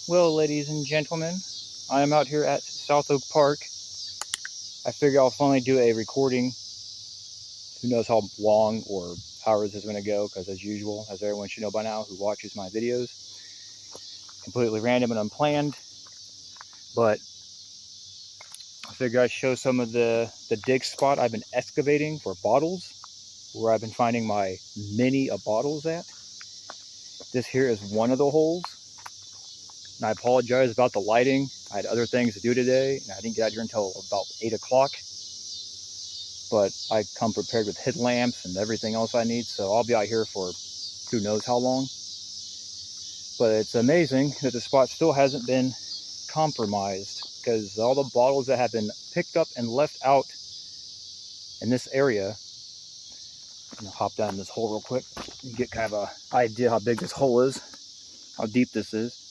Well, ladies and gentlemen, I am out here at South Oak Park. I figure I'll finally do a recording. Who knows how long or hours this is going to go, because as usual, as everyone should know by now who watches my videos, completely random and unplanned. But I figure I'd show some of the dig spot I've been excavating for bottles, where I've been finding my mini of bottles at. This here is one of the holes. And I apologize about the lighting. I had other things to do today, and I didn't get out here until about 8 o'clock. But I come prepared with headlamps and everything else I need, so I'll be out here for who knows how long. But it's amazing that the spot still hasn't been compromised, because all the bottles that have been picked up and left out in this area. I'm gonna hop down this hole real quick and get kind of an idea how big this hole is, how deep this is.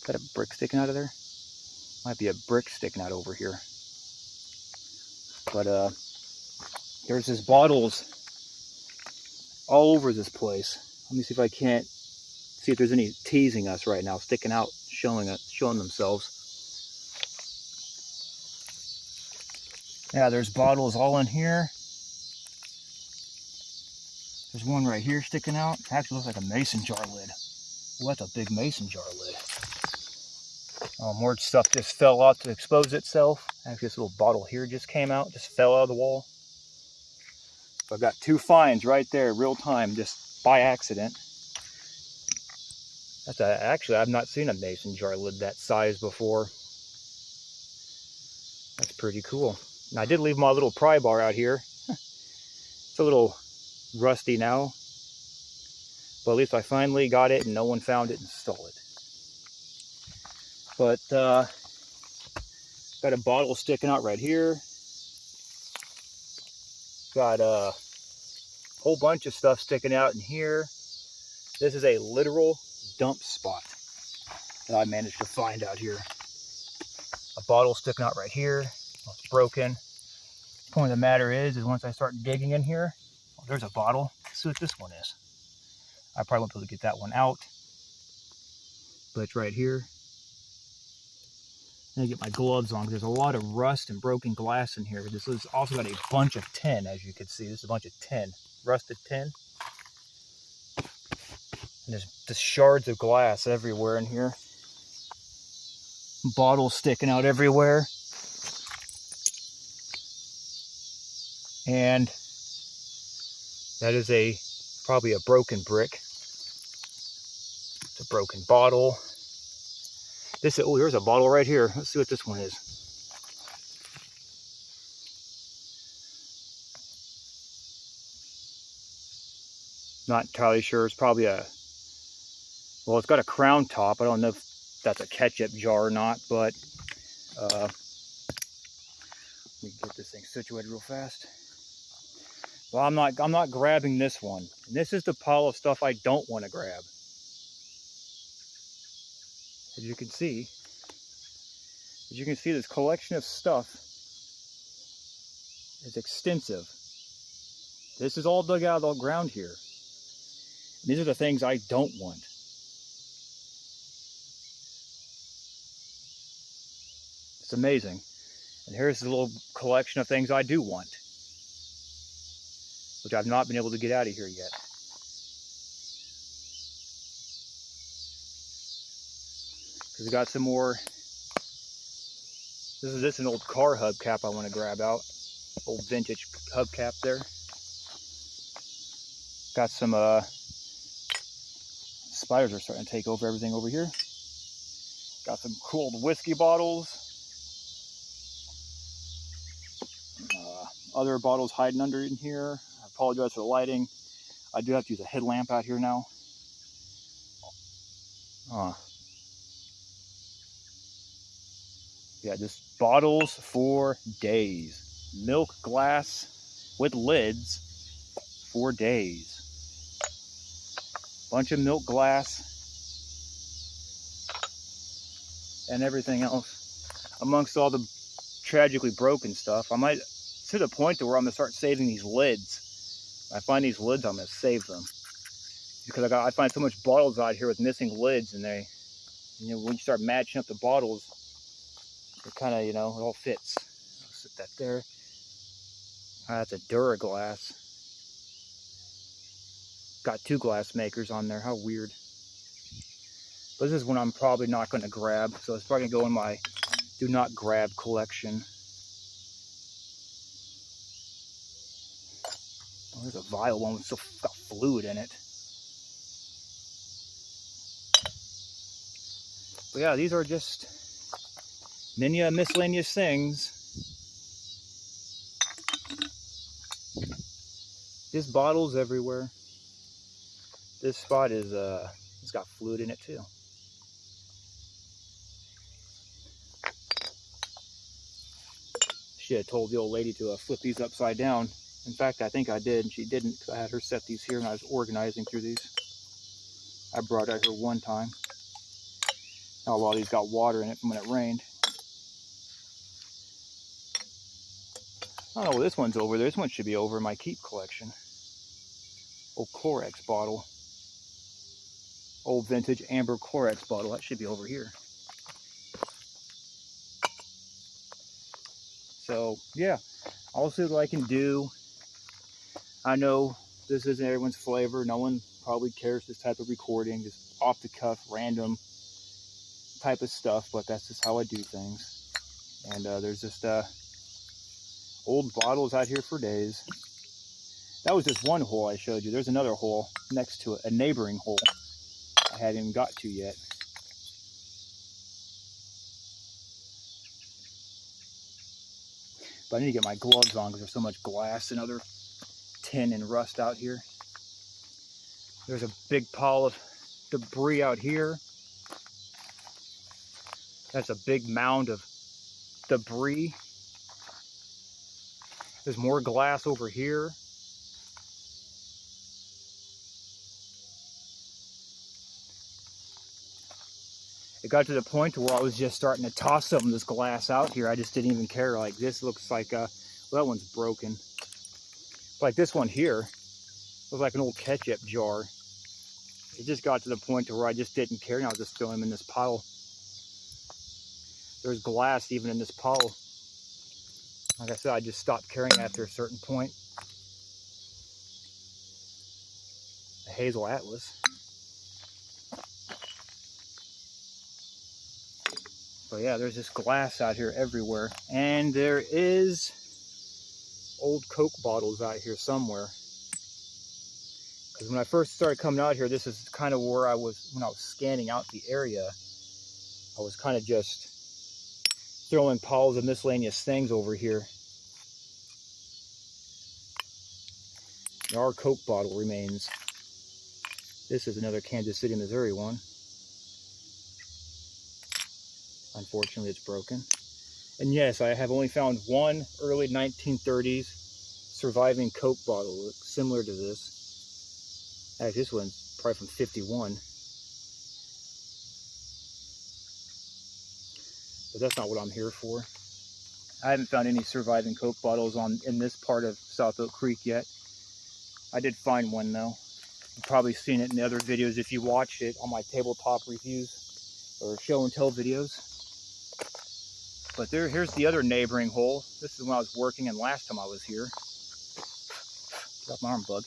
Got a brick sticking out of there? Might be a brick sticking out over here. But there's just bottles all over this place. Let me see if I can't see if there's any teasing us right now, sticking out, showing themselves. Yeah, there's bottles all in here. There's one right here sticking out. Actually looks like a mason jar lid. Well, that's a big mason jar lid. More stuff just fell out to expose itself. Actually, this little bottle here just came out, just fell out of the wall. So I've got two finds right there, real time, just by accident. Actually, I've not seen a mason jar lid that size before. That's pretty cool. And I did leave my little pry bar out here. It's a little rusty now, but at least I finally got it and no one found it and stole it. But got a bottle sticking out right here. Got a whole bunch of stuff sticking out in here. This is a literal dump spot that I managed to find out here. A bottle sticking out right here. Well, it's broken. The point of the matter is once I start digging in here, oh, there's a bottle. Let's see what this one is. I probably won't be able to get that one out, but it's right here. I'm gonna get my gloves on, because there's a lot of rust and broken glass in here. This has also got a bunch of tin, as you can see. This is a bunch of tin, rusted tin. And there's just shards of glass everywhere in here. Bottles sticking out everywhere. And that is probably a broken brick. It's a broken bottle. Oh, here's a bottle right here. Let's see what this one is. Not entirely sure. It's probably well, it's got a crown top. I don't know if that's a ketchup jar or not, but let me get this thing situated real fast. Well, I'm not grabbing this one. And this is the pile of stuff I don't want to grab. As you can see, this collection of stuff is extensive. This is all dug out of the ground here. And these are the things I don't want. It's amazing. And here's the little collection of things I do want, which I've not been able to get out of here yet. Because we got some more. This is an old car hubcap I want to grab out. Old vintage hubcap there. Got some spiders are starting to take over everything over here. Got some cool whiskey bottles. Other bottles hiding under in here. I apologize for the lighting. I do have to use a headlamp out here now. Yeah, just bottles for days. Milk glass with lids for days. Bunch of milk glass and everything else amongst all the tragically broken stuff. I might, to the point to where I'm gonna start saving these lids. When I find these lids, I'm gonna save them, because I find so much bottles out here with missing lids, and And, you know, when you start matching up the bottles, it kind of, you know, it all fits. I'll sit that there. That's a Duraglass. Got 2 glass makers on there. How weird. But this is one I'm probably not going to grab, so it's probably going to go in my do not grab collection. Oh, there's a vial one with still got fluid in it. But yeah, these are just many miscellaneous things. Just bottles everywhere. This spot is it's got fluid in it too. Should have told the old lady to flip these upside down. In fact, I think I did, and she didn't, because I had her set these here and I was organizing through these. I brought out here one time. Now a lot of these got water in it from when it rained. I don't know, this one's over there. This one should be over in my keep collection. Old Clorox bottle. Old vintage amber Clorox bottle. That should be over here. So, yeah. I'll see what I can do. I know this isn't everyone's flavor. No one probably cares this type of recording. Just off the cuff, random type of stuff. But that's just how I do things. And there's just old bottles out here for days. That was just one hole I showed you. There's another hole next to it, a neighboring hole I hadn't even got to yet. But I need to get my gloves on because there's so much glass and other tin and rust out here. There's a big pile of debris out here. That's a big mound of debris. There's more glass over here. It got to the point where I was just starting to toss some of this glass out here. I just didn't even care. Like this looks like, well, that one's broken. Like this one here was like an old ketchup jar. It just got to the point where I just didn't care and I was just throwing them in this pile. There's glass even in this pile. Like I said, I just stopped caring after a certain point. A Hazel Atlas. But yeah, there's this glass out here everywhere. And there is old Coke bottles out here somewhere. Because when I first started coming out here, this is kind of where I was, when I was scanning out the area. I was kind of just throwing piles of miscellaneous things over here. Our Coke bottle remains. This is another Kansas City, Missouri one. Unfortunately, it's broken. And yes, I have only found one early 1930s surviving Coke bottle similar to this. Actually, this one's probably from 51. But that's not what I'm here for. I haven't found any surviving Coke bottles in this part of South Oak Creek yet. I did find one though. You've probably seen it in the other videos if you watch it on my tabletop reviews or show and tell videos. But here's the other neighboring hole. This is when I was working and last time I was here. Got my arm bug.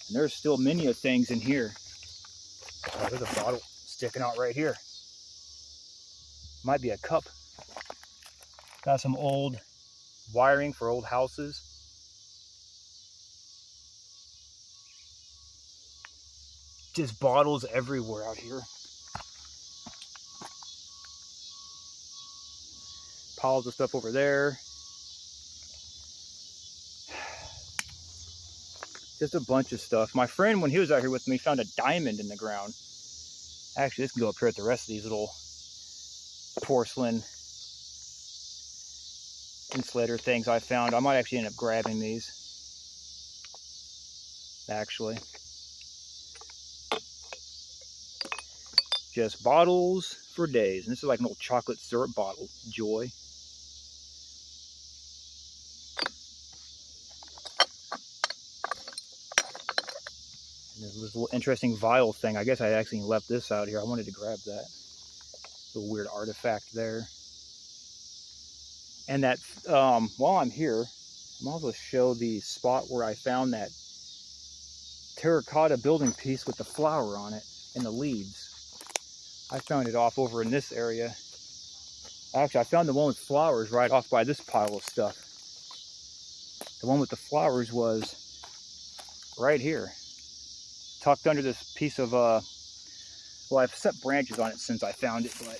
And there's still many of things in here. Oh, there's a bottle sticking out right here. Might be a cup. Got some old wiring for old houses. Just bottles everywhere out here. Piles of stuff over there. Just a bunch of stuff. My friend, when he was out here with me, found a diamond in the ground. Actually, this can go up here at the rest of these little porcelain insulator things I found. I might actually end up grabbing these. Actually. Just bottles for days. And this is like an old chocolate syrup bottle. Joy. And there's this little interesting vial thing. I guess I actually left this out here. I wanted to grab that. Little weird artifact there. And that, while I'm here, I'm also show the spot where I found that terracotta building piece with the flower on it and the leaves. I found it off over in this area. Actually, I found the one with flowers right off by this pile of stuff. The one with the flowers was right here, tucked under this piece of, well, I've set branches on it since I found it, but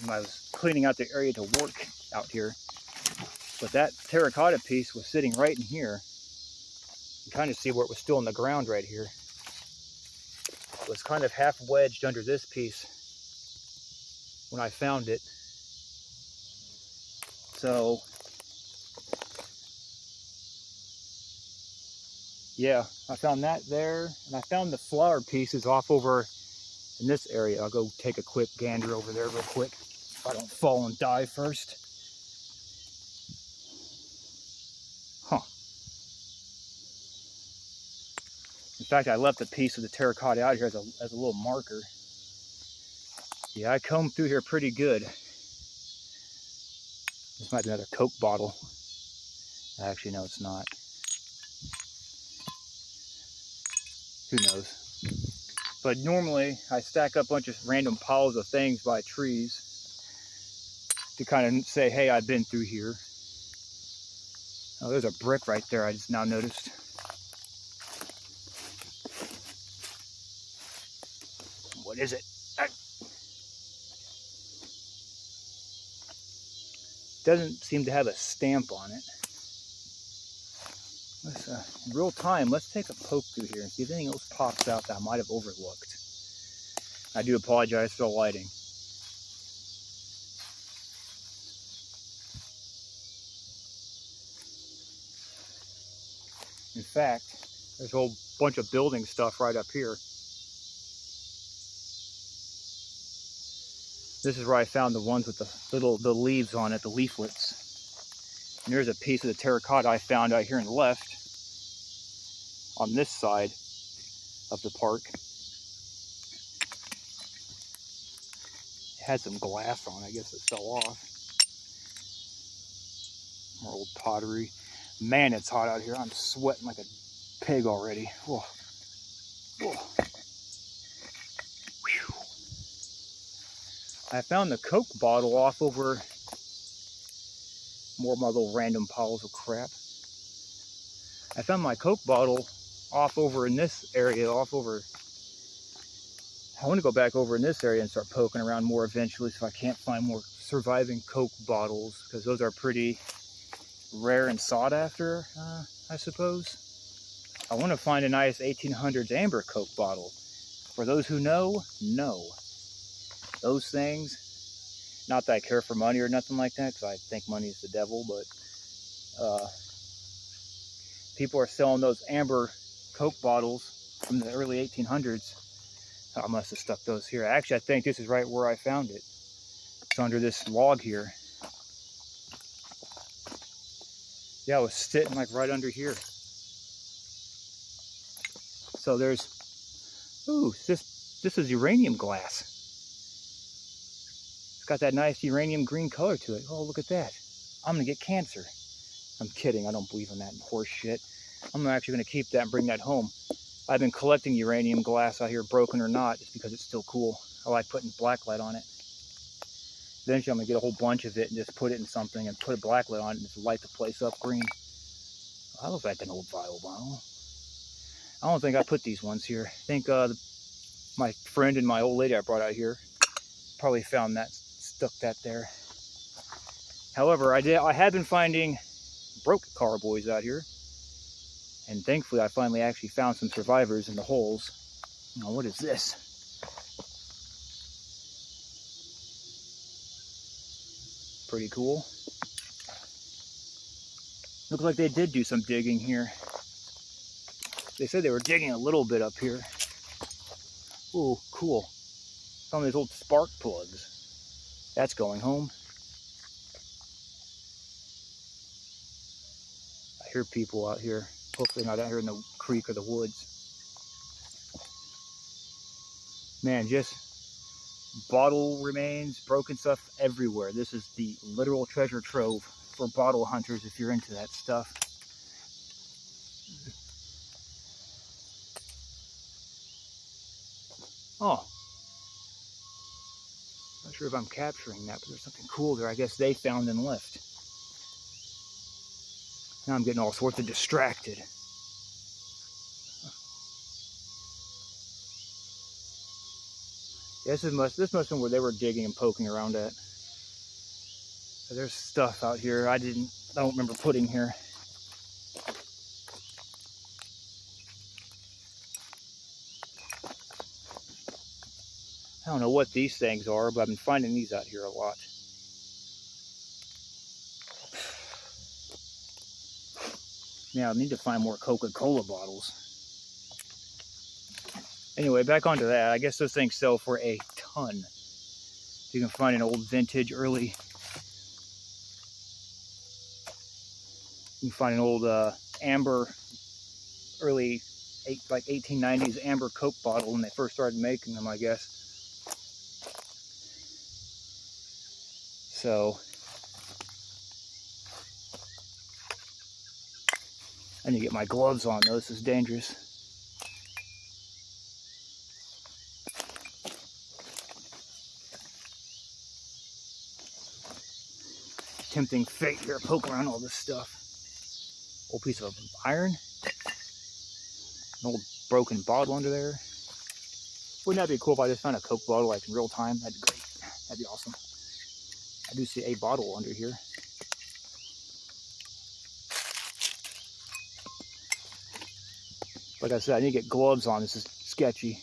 when I was cleaning out the area to work out here. But that terracotta piece was sitting right in here. You kind of see where it was still in the ground right here. It was kind of half wedged under this piece when I found it. So, yeah, I found that there, and I found the flower pieces off over in this area. I'll go take a quick gander over there real quick, if I don't fall and die first. Huh. In fact, I left a piece of the terracotta out here as a little marker. Yeah, I combed through here pretty good. This might be another Coke bottle. Actually, no, it's not. Who knows? But normally, I stack up a bunch of random piles of things by trees to kind of say, hey, I've been through here. Oh, there's a brick right there I just now noticed. What is it? Doesn't seem to have a stamp on it. Let's, in real time, let's take a poke through here and see if anything else pops out that I might have overlooked. I do apologize for the lighting. In fact, there's a whole bunch of building stuff right up here. This is where I found the ones with the leaves on it, the leaflets. And there's a piece of the terracotta I found out here on the left, on this side of the park. It had some glass on it, I guess it fell off. More old pottery. Man, it's hot out here. I'm sweating like a pig already. Whoa. Whoa. Whew. I found the Coke bottle off over more of my little random piles of crap. I found my Coke bottle off over in this area, off over. I want to go back over in this area and start poking around more eventually, so if I can't find more surviving Coke bottles, because those are pretty rare and sought after, I suppose. I want to find a nice 1800s amber Coke bottle. For those who know, those things, not that I care for money or nothing like that, because I think money is the devil, but people are selling those amber Coke bottles from the early 1800s. I must have stuck those here. Actually, I think this is right where I found it. It's under this log here. Yeah, it was sitting like right under here. So there's, ooh, this is uranium glass. It's got that nice uranium green color to it. Oh, look at that. I'm gonna get cancer. I'm kidding, I don't believe in that horse shit. I'm actually gonna keep that and bring that home. I've been collecting uranium glass out here, broken or not, just because it's still cool. I like putting blacklight on it. Eventually I'm gonna get a whole bunch of it and just put it in something and put a blacklight on it and just light the place up green. I look like an old vial bottle. I don't think I put these ones here. I think my friend and my old lady I brought out here probably found that, stuck that there. However, I have been finding broke carboys out here. And thankfully, I finally actually found some survivors in the holes. Now, what is this? Pretty cool. Looks like they did do some digging here. They said they were digging a little bit up here. Ooh, cool. Some of these old spark plugs. That's going home. I hear people out here. Hopefully not out here in the creek or the woods. Man, just bottle remains, broken stuff everywhere. This is the literal treasure trove for bottle hunters if you're into that stuff. Oh, not sure if I'm capturing that, but there's something cool there. I guess they found and left. Now I'm getting all sorts of distracted. Yeah, this must have been where they were digging and poking around at. So there's stuff out here I don't remember putting here. I don't know what these things are, but I've been finding these out here a lot. Yeah, I need to find more Coca-Cola bottles. Anyway, back onto that. I guess those things sell for a ton. You can find an old vintage early. You can find an old amber, early, like 1890s amber Coke bottle when they first started making them, I guess. So, I need to get my gloves on though. This is dangerous. Tempting fate here, poke around all this stuff. Old piece of iron. An old broken bottle under there. Wouldn't that be cool if I just found a Coke bottle like in real time? That'd be great. That'd be awesome. I do see a bottle under here. Like I said, I need to get gloves on. This is sketchy.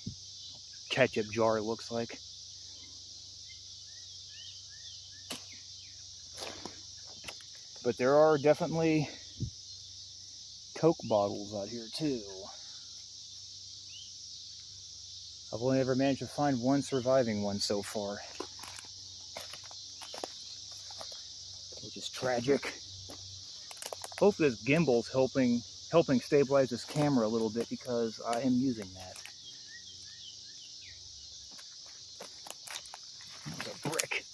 Ketchup jar, it looks like. But there are definitely Coke bottles out here too. I've only ever managed to find one surviving one so far, which is tragic. Hopefully this gimbal's helping stabilize this camera a little bit because I am using that. There's a brick.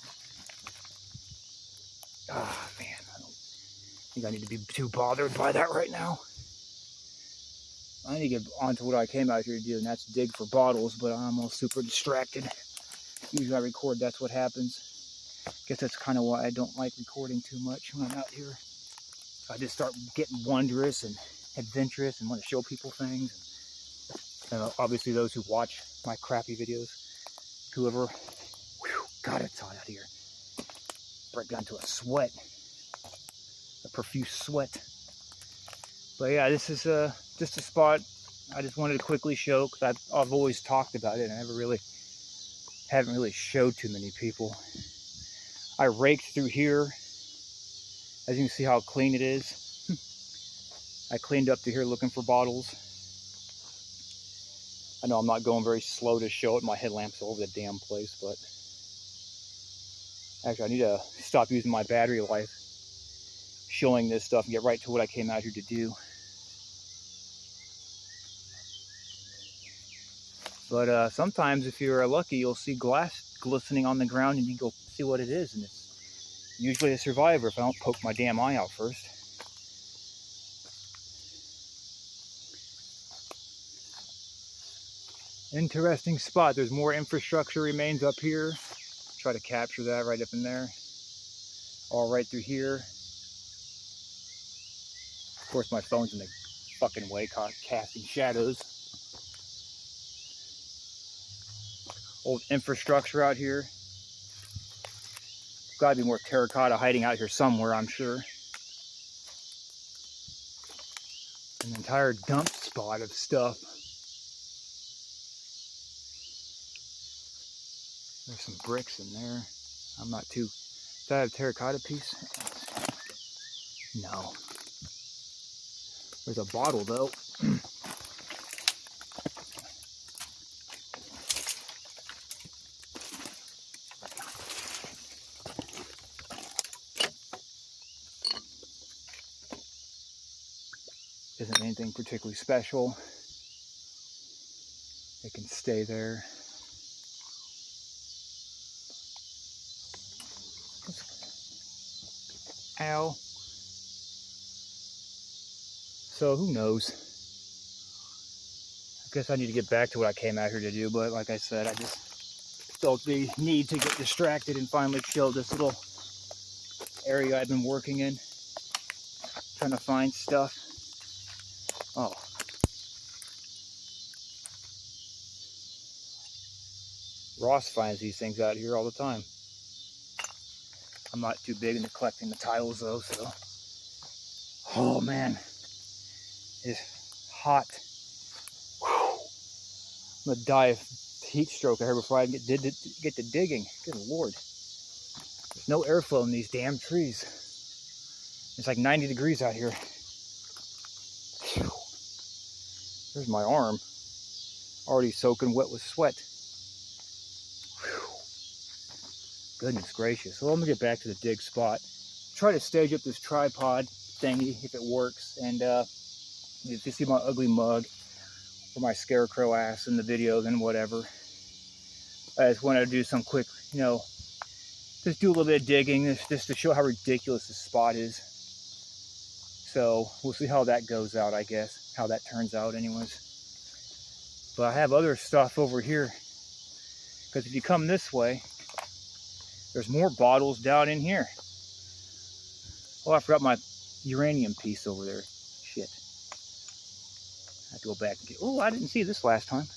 Ah, man, I don't think I need to be too bothered by that right now. I need to get onto what I came out here to do, and that's dig for bottles, but I'm all super distracted. Usually I record, that's what happens. Guess that's kind of why I don't like recording too much when I'm out here. I just start getting wondrous and adventurous and want to show people things. And obviously those who watch my crappy videos, whoever, whew, God, it's hot out here. Break down to a sweat, a profuse sweat. But yeah, this is just a spot I just wanted to quickly show because I've always talked about it and I haven't really showed too many people. I raked through here. As you can see how clean it is. I cleaned up to here looking for bottles. I know I'm not going very slow to show it. My headlamp's all over the damn place, but actually I need to stop using my battery life showing this stuff and get right to what I came out here to do. But sometimes if you're lucky, you'll see glass glistening on the ground and you go see what it is, and it's usually a survivor if I don't poke my damn eye out first. Interesting spot. There's more infrastructure remains up here. Try to capture that right up in there. All right through here. Of course my phone's in the fucking way, casting shadows. Old infrastructure out here. Gotta be more terracotta hiding out here somewhere, I'm sure. An entire dump spot of stuff. There's some bricks in there. I'm not too... Is that a terracotta piece? No. There's a bottle though. Isn't anything particularly special. It can stay there. Ow. So who knows? I guess I need to get back to what I came out here to do, but like I said, I just felt the need to get distracted and finally show this little area I've been working in, trying to find stuff. Oh. Ross finds these things out here all the time. I'm not too big into collecting the tiles though, so. Oh man, it's hot. Whew. I'm gonna die of heat stroke here before I get to digging. Good Lord. There's no airflow in these damn trees. It's like 90 degrees out here. Whew. There's my arm, already soaking wet with sweat. Whew. Goodness gracious. Well, I'm gonna get back to the dig spot. Try to stage up this tripod thingy if it works. And if you see my ugly mug or my scarecrow ass in the video, then whatever. I just wanted to do some quick, just do a little bit of digging just to show how ridiculous this spot is. So we'll see how that goes out, I guess. How that turns out anyways. But I have other stuff over here. Because if you come this way, there's more bottles down in here. Oh, I forgot my uranium piece over there. Shit. I have to go back and get... Oh, I didn't see this last time.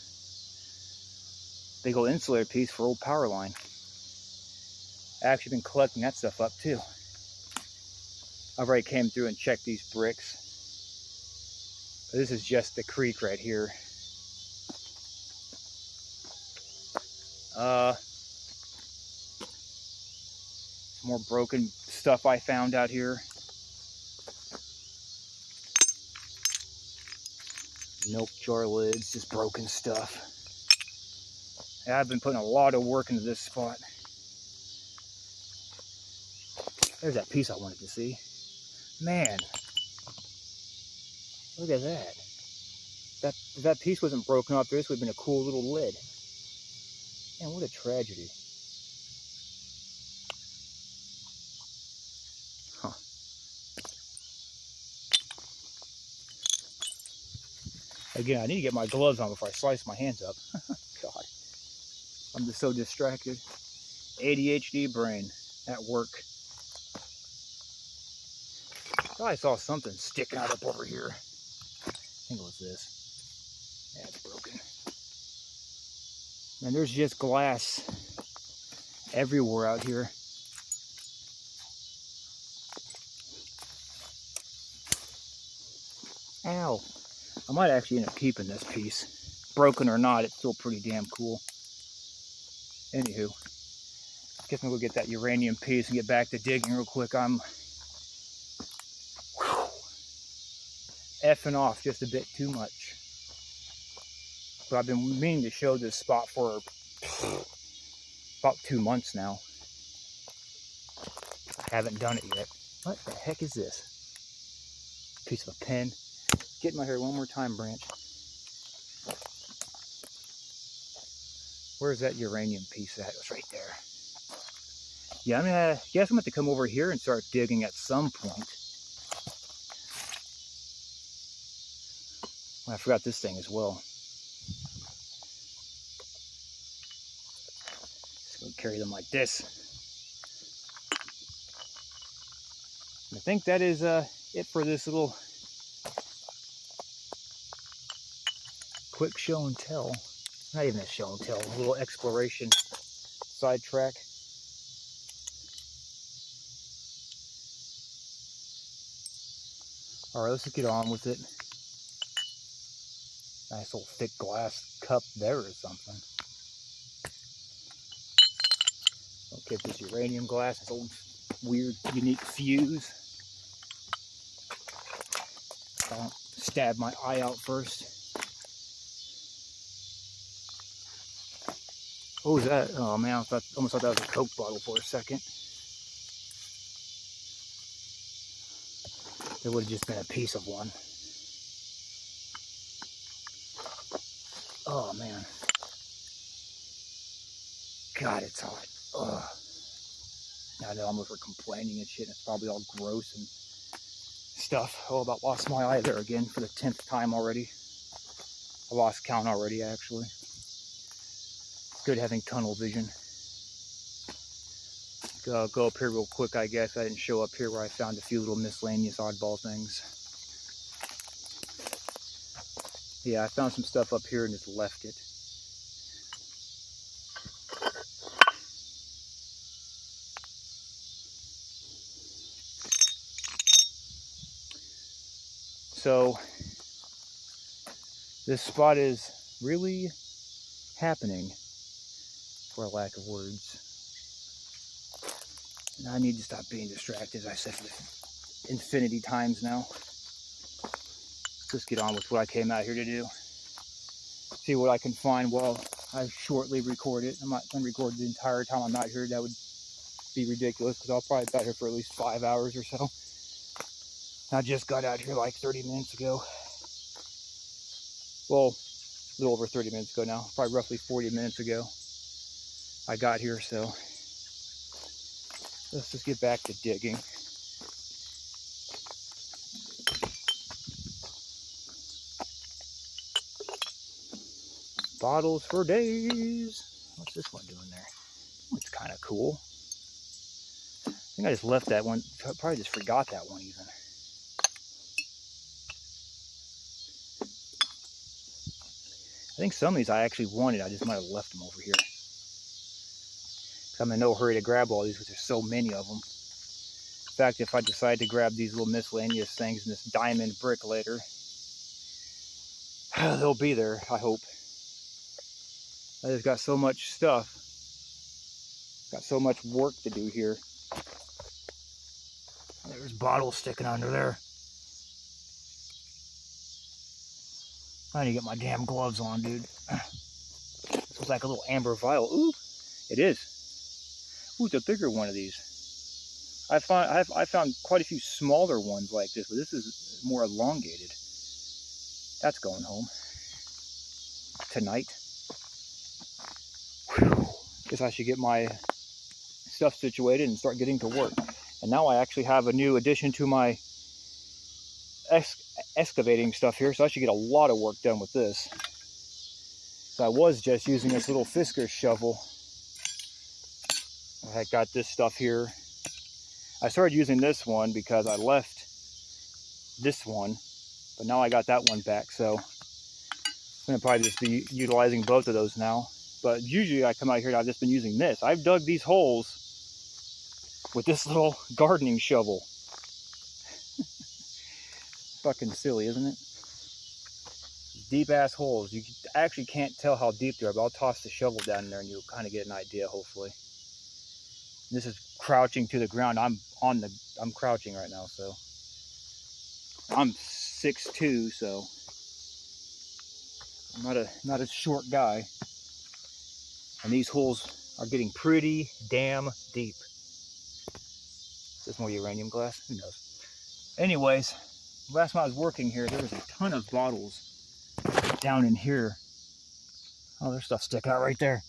Big old insulator piece for old power line. I've actually been collecting that stuff up too. I've already came through and checked these bricks. But this is just the creek right here. Some more broken stuff I found out here. Milk jar lids, just broken stuff. Yeah, I've been putting a lot of work into this spot. There's that piece I wanted to see. Man, look at that. If that piece wasn't broken off, this would have been a cool little lid. Man, what a tragedy. Huh. Again, I need to get my gloves on before I slice my hands up. God. I'm just so distracted. ADHD brain at work. Oh, I saw something sticking out up over here. I think it was this. Yeah, it's broken. And there's just glass everywhere out here. Ow. I might actually end up keeping this piece. Broken or not, it's still pretty damn cool. Anywho, guess I'm gonna go get that uranium piece and get back to digging real quick. I'm effing off just a bit too much. But I've been meaning to show this spot for about 2 months now. I haven't done it yet. What the heck is this? Piece of a pen. Get in my hair one more time, Branch. Where's that uranium piece at? It's right there. Yeah, I guess I'm going to come over here and start digging at some point. I forgot this thing as well. Just going to carry them like this. And I think that is it for this little quick show and tell. Not even a show and tell, a little exploration sidetrack. Alright, let's just get on with it. Nice little thick glass cup there or something. Okay, this uranium glass, this old weird, unique fuse. Don't stab my eye out first. What was that? Oh man, I almost thought that was a Coke bottle for a second. It would have just been a piece of one. Oh man. God, it's hot. Ugh. I know I'm over complaining and shit, and it's probably all gross and stuff. Oh, about lost my eye there again for the 10th time already. I lost count already, actually. Good having tunnel vision. Go up here real quick, I guess. I didn't show up here where I found a few little miscellaneous oddball things. Yeah, I found some stuff up here and just left it. So, this spot is really happening, for a lack of words. And I need to stop being distracted, as I said infinity times now. Just get on with what I came out here to do. See what I can find while I shortly record it. I'm not going to record the entire time I'm out here. That would be ridiculous, because I'll probably be out here for at least 5 hours or so. I just got out here like 30 minutes ago. Well, a little over 30 minutes ago now. Probably roughly 40 minutes ago I got here, so let's just get back to digging. Bottles for days. What's this one doing there? Oh, it's kind of cool. I think I just left that one. Probably just forgot that one even. I think some of these I actually wanted. I just might have left them over here. I'm in no hurry to grab all these because there's so many of them. In fact, if I decide to grab these little miscellaneous things in this diamond brick later, they'll be there, I hope. I just got so much stuff. Got so much work to do here. There's bottles sticking under there. I need to get my damn gloves on, dude. This looks like a little amber vial. Ooh, it is. Ooh, it's a bigger one of these. I found quite a few smaller ones like this, but this is more elongated. That's going home tonight. Whew. Guess I should get my stuff situated and start getting to work. And now I actually have a new addition to my excavating stuff here, so I should get a lot of work done with this. So I was just using this little Fisker shovel. I got this stuff here. I started using this one because I left this one, but now I got that one back, so I'm going to probably just be utilizing both of those now. But usually I come out here and I've just been using this. I've dug these holes with this little gardening shovel. Fucking silly, isn't it? Deep ass holes. You actually can't tell how deep they are, but I'll toss the shovel down in there and you'll kind of get an idea, hopefully. This is crouching to the ground. I'm crouching right now, so I'm 6'2", so I'm not a short guy. And these holes are getting pretty damn deep. Is this more uranium glass? Who knows? Anyways, last time I was working here, there was a ton of bottles down in here. Oh, there's stuff sticking out right there.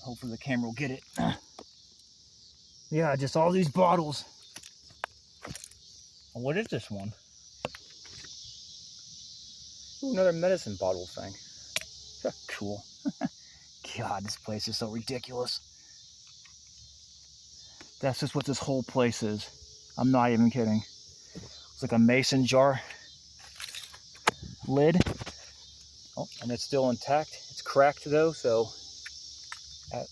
Hopefully the camera will get it. Yeah, just all these bottles. What is this one? Ooh, another medicine bottle thing. Cool. God, this place is so ridiculous. That's just what this whole place is. I'm not even kidding. It's like a mason jar lid. Oh, and it's still intact. It's cracked though, so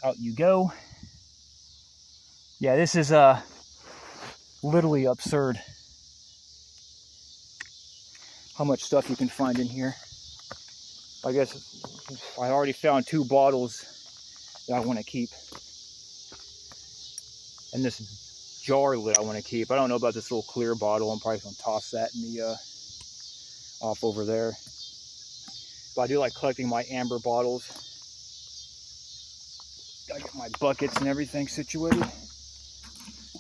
out you go. Yeah, this is literally absurd how much stuff you can find in here. I guess I already found 2 bottles that I want to keep. And this jar lid I want to keep. I don't know about this little clear bottle. I'm probably going to toss that in the off over there. But I do like collecting my amber bottles. Gotta get my buckets and everything situated.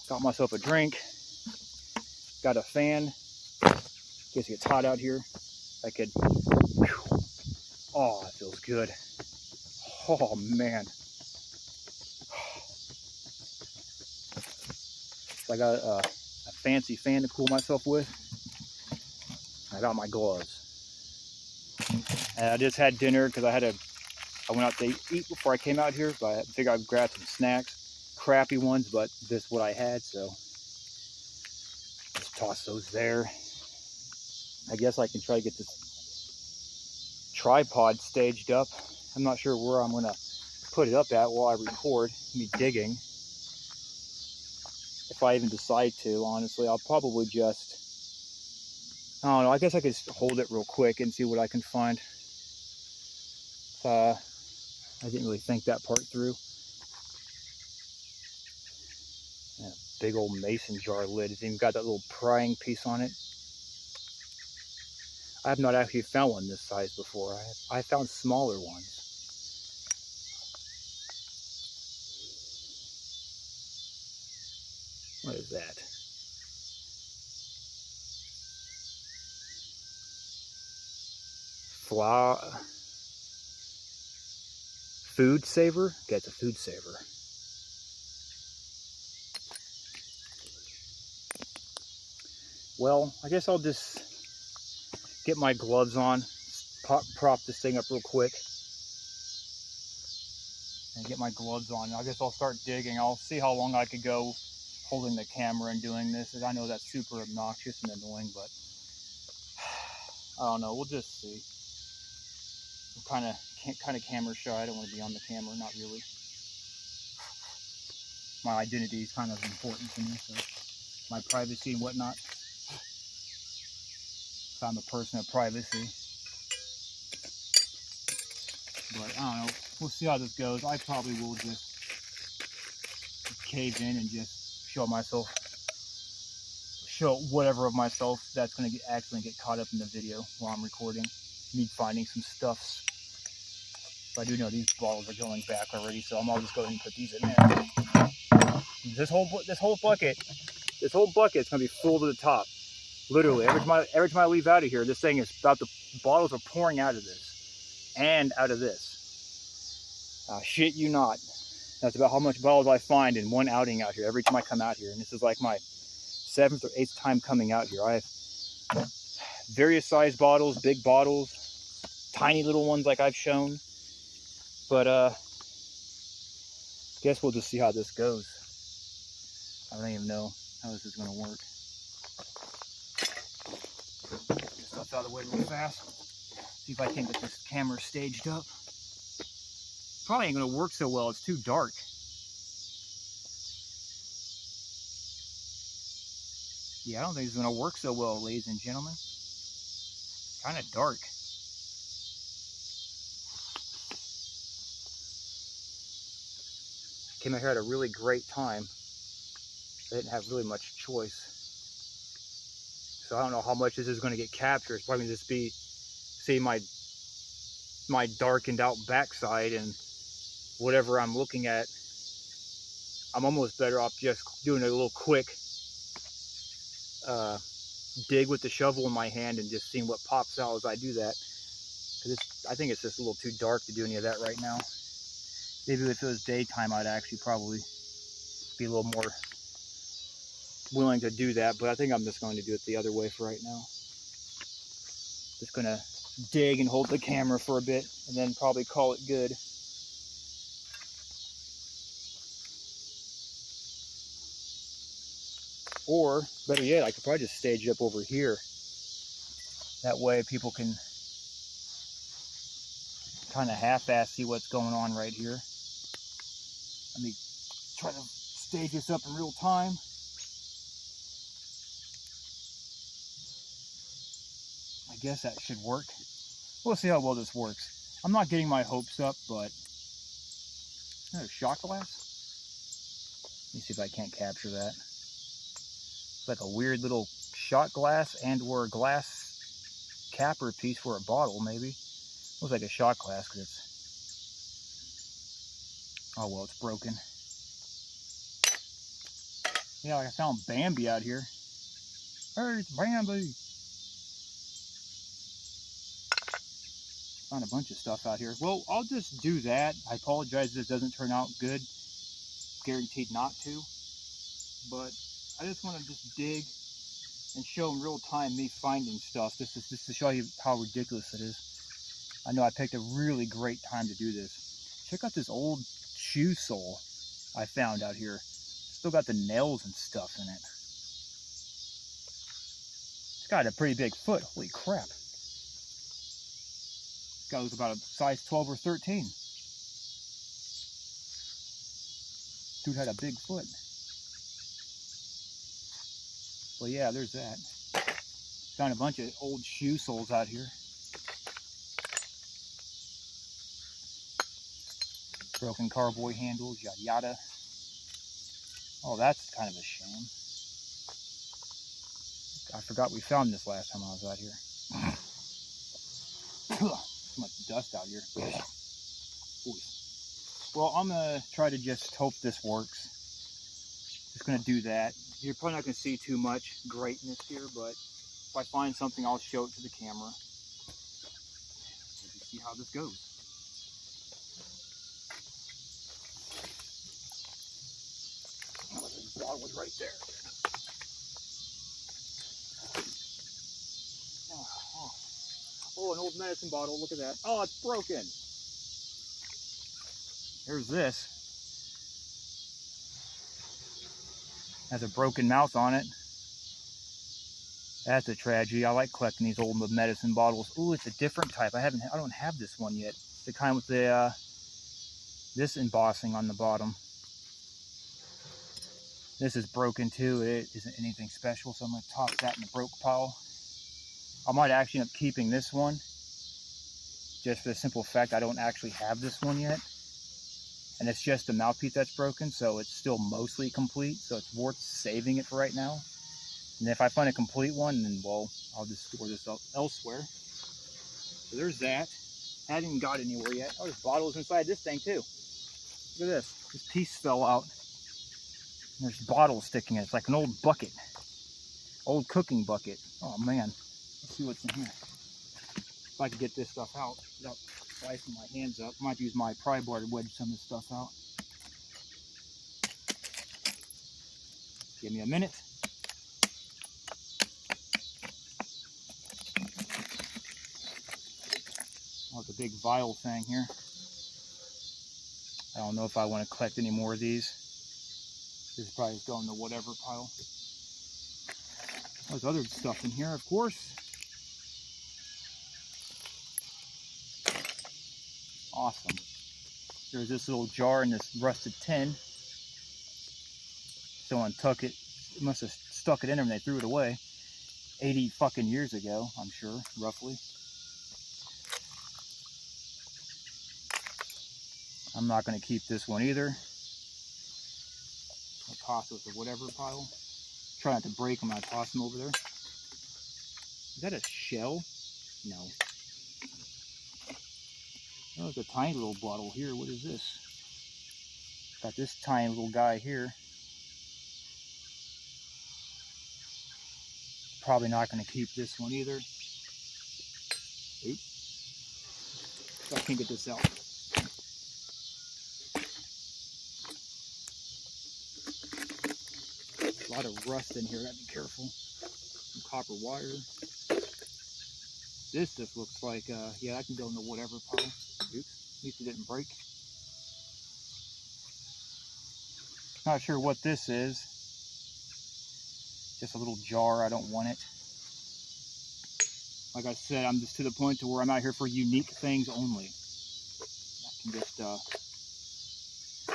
Got myself a drink. Got a fan. In case it gets hot out here. I could... Whew. Oh, that feels good. Oh, man. So I got a fancy fan to cool myself with. I got my gloves. And I just had dinner because I went out to eat before I came out here, but I figured I'd grab some snacks. Crappy ones, but this is what I had, so just toss those there. I guess I can try to get this tripod staged up. I'm not sure where I'm gonna put it up at while I record me digging. If I even decide to, honestly, I'll probably just, I don't know, I guess I could just hold it real quick and see what I can find. I didn't really think that part through. And a big old mason jar lid. It's even got that little prying piece on it. I have not actually found one this size before. I found smaller ones. What is that? Food saver? Okay, it's a food saver. Well, I guess I'll just get my gloves on, prop this thing up real quick, and get my gloves on. I guess I'll start digging. I'll see how long I could go holding the camera and doing this. I know that's super obnoxious and annoying, but I don't know. We'll just see. I'm kind of camera shy. I don't want to be on the camera. Not really. My identity is kind of important to me, so my privacy and whatnot. I'm a person of privacy. But I don't know. We'll see how this goes. I probably will just cave in and just show whatever of myself that's going to actually get caught up in the video while I'm recording. Me finding some stuffs. But I do know these bottles are going back already, so I'll just go ahead and put these in there. This whole bucket's going to be full to the top. Literally, every time I leave out of here, this thing is the bottles are pouring out of this and out of this. Shit you not. That's about how much bottles I find in one outing out here every time I come out here. And this is like my 7th or 8th time coming out here. I have various size bottles, big bottles, tiny little ones like I've shown. But guess we'll just see how this goes. I don't even know how this is going to work. Get stuff out of the way real fast. See if I can get this camera staged up. Probably ain't gonna work so well. It's too dark. Yeah, I don't think it's gonna work so well, ladies and gentlemen. Kind of dark. Came out here at a really great time. I didn't have really much choice. So I don't know how much this is going to get captured. It's probably just be, see my darkened out backside and whatever I'm looking at. I'm almost better off just doing a little quick dig with the shovel in my hand and just seeing what pops out as I do that. Because I think it's just a little too dark to do any of that right now. Maybe if it was daytime, I'd actually probably be a little more willing to do that, but I think I'm just going to do it the other way for right now. Just gonna dig and hold the camera for a bit and then probably call it good. Or better yet, I could probably just stage it up over here. That way people can kind of half-ass see what's going on right here. Let me try to stage this up in real time. I guess that should work. We'll see how well this works. I'm not getting my hopes up, but a shot glass? Let me see if I can't capture that. It's like a weird little shot glass and or a glass capper piece for a bottle, maybe. Looks like a shot glass because it's, oh well, it's broken. Yeah, like I found Bambi out here. Hey, it's Bambi! Found a bunch of stuff out here. Well, I'll just do that. I apologize if this doesn't turn out good. Guaranteed not to. But I just want to just dig and show them real time me finding stuff. This is just to show you how ridiculous it is. I know I picked a really great time to do this. Check out this old shoe sole I found out here. Still got the nails and stuff in it. It's got a pretty big foot. Holy crap. This guy was about a size 12 or 13. Dude had a big foot. Well, yeah, there's that. Found a bunch of old shoe soles out here. Broken carboy handles, yada yada. Oh, that's kind of a shame. I forgot we found this last time I was out here. So much dust out here. Well, I'm gonna try to just hope this works. Just gonna do that. You're probably not gonna see too much greatness here, but if I find something, I'll show it to the camera. We'll just see how this goes. Oh, the bottle was right there. Oh, an old medicine bottle. Look at that. Oh, it's broken. Here's this. Has a broken mouth on it. That's a tragedy. I like collecting these old medicine bottles. Ooh, it's a different type. I don't have this one yet. The kind with the this embossing on the bottom. This is broken too. It isn't anything special, so I'm gonna toss that in the broke pile. I might actually end up keeping this one, just for the simple fact I don't actually have this one yet. And it's just the mouthpiece that's broken, so it's still mostly complete, so it's worth saving it for right now. And if I find a complete one, then, well, I'll just store this elsewhere. So there's that. I haven't even got anywhere yet. Oh, there's bottles inside this thing, too. Look at this. This piece fell out. And there's bottles sticking in it. It's like an old bucket. Old cooking bucket. Oh, man. Let's see what's in here. If I can get this stuff out without slicing my hands up. Might use my pry bar to wedge some of this stuff out. Give me a minute. Oh, it's a big vial thing here. I don't know if I want to collect any more of these. This is probably just going in the whatever pile. There's other stuff in here, of course. Awesome. There's this little jar in this rusted tin. Someone took it. Must have stuck it in there and they threw it away. 80 fucking years ago, I'm sure, roughly. I'm not going to keep this one either. I'll toss it with the whatever pile. Try not to break them when I toss them over there. Is that a shell? No. Oh, there's a tiny little bottle here. What is this? Got this tiny little guy here. Probably not going to keep this one either. Oops. I can't get this out. A lot of rust in here. Gotta be careful. Some copper wire. This just looks like, yeah, I can go in the whatever pile. Oops, at least it didn't break. Not sure what this is. Just a little jar, I don't want it. Like I said, I'm just to the point to where I'm out here for unique things only. I can just,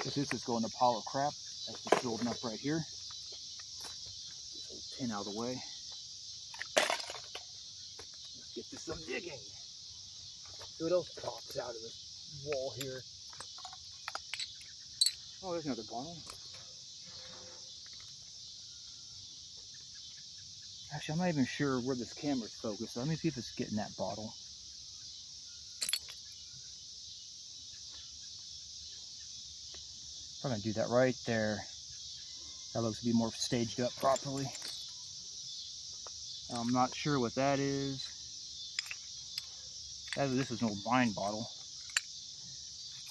this just go in the pile of crap. That's just building up right here. This whole tin out of the way. Get to some digging. See what else pops out of this wall here. Oh, there's another bottle. Actually, I'm not even sure where this camera's focused. Let me see if it's getting that bottle. I'm gonna do that right there. That looks to be more staged up properly. I'm not sure what that is. This is an old wine bottle.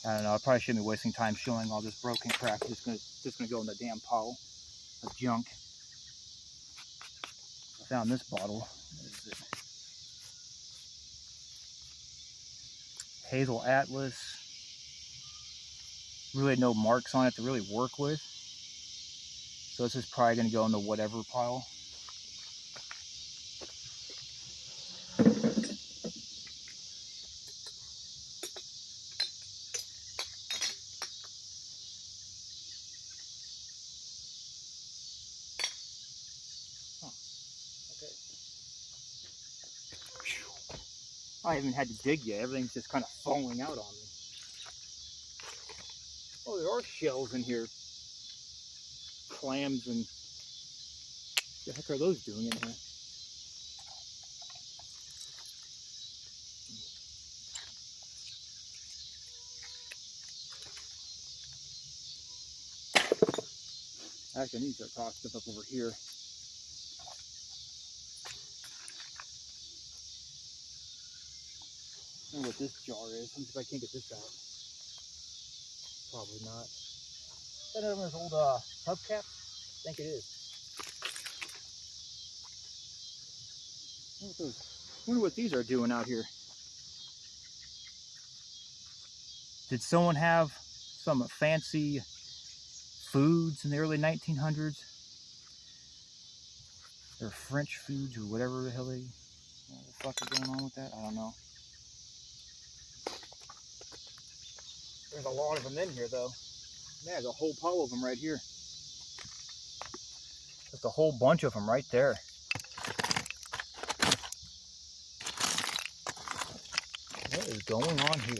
I don't know. I probably shouldn't be wasting time showing all this broken crap. It's just gonna go in the damn pile of junk. found this bottle. What is it? Hazel Atlas. Really no marks on it to really work with. So this is probably going to go in the whatever pile. I haven't had to dig yet. Everything's just kind of falling out on me. Oh, there are shells in here. Clams and... what the heck are those doing in here? Actually, I need to start tossing stuff up over here. I don't know what this jar is. Let me see if I can't get this out. Probably not. Is that one of those old hubcaps? I think it is. I wonder what these are doing out here. Did someone have some fancy foods in the early 1900s? Or French foods or whatever the hell what the fuck is going on with that? I don't know. There's a lot of them in here though. There's a whole pile of them right here. Just a whole bunch of them right there. What is going on here?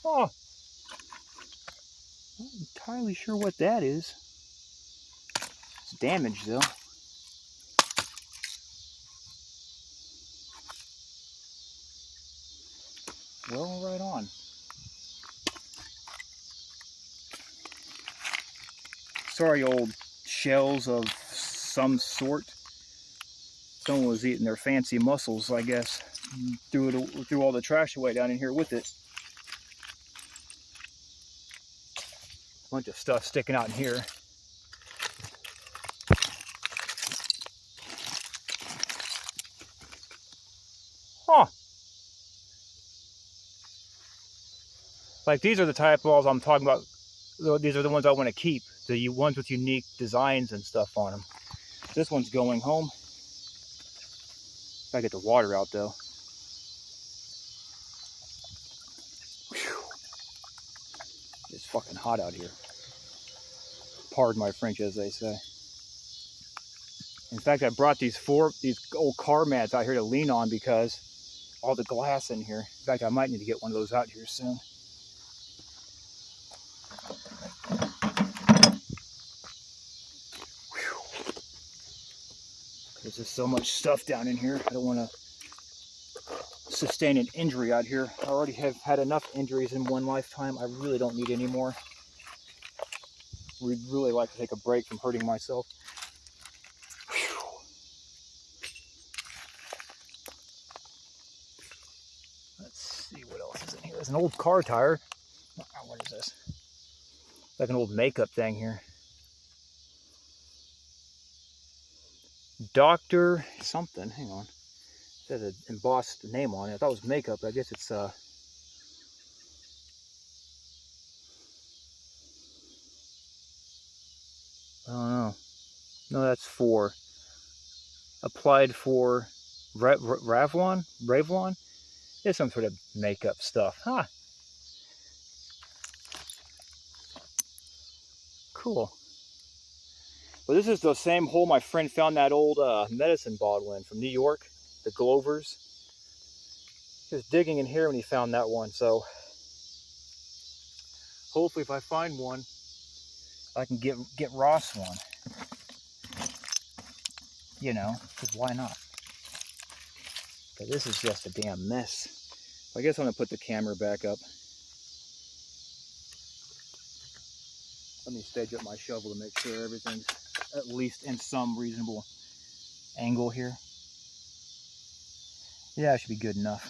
Oh, I'm not entirely sure what that is. It's damaged though. Well, right on. Sorry, old shells of some sort. Someone was eating their fancy mussels, I guess. Threw all the trash away down in here with it. Bunch of stuff sticking out in here. Huh. Like these are the type of balls I'm talking about. These are the ones I want to keep. The ones with unique designs and stuff on them. This one's going home. Gotta get the water out though. Whew. It's fucking hot out here. Pardon my French, as they say. In fact, I brought these old car mats out here to lean on because all the glass in here. In fact, I might need to get one of those out here soon. There's just so much stuff down in here. I don't want to sustain an injury out here. I already have had enough injuries in one lifetime. I really don't need any more. We'd really like to take a break from hurting myself. Whew. Let's see what else is in here. There's an old car tire. What is this? Like an old makeup thing here. Dr. something, hang on. It says an embossed name on it. I thought it was makeup, but I guess it's I don't know. No, that's for applied for Revlon. It's some sort of makeup stuff. Huh. Cool. Well, this is the same hole my friend found that old medicine bottle in from New York, the Glovers. He was digging in here when he found that one, so hopefully if I find one, I can get Ross one. You know, because why not? But this is just a damn mess. I guess I'm going to put the camera back up. Let me stage up my shovel to make sure everything's at least in some reasonable angle here. Yeah, it should be good enough.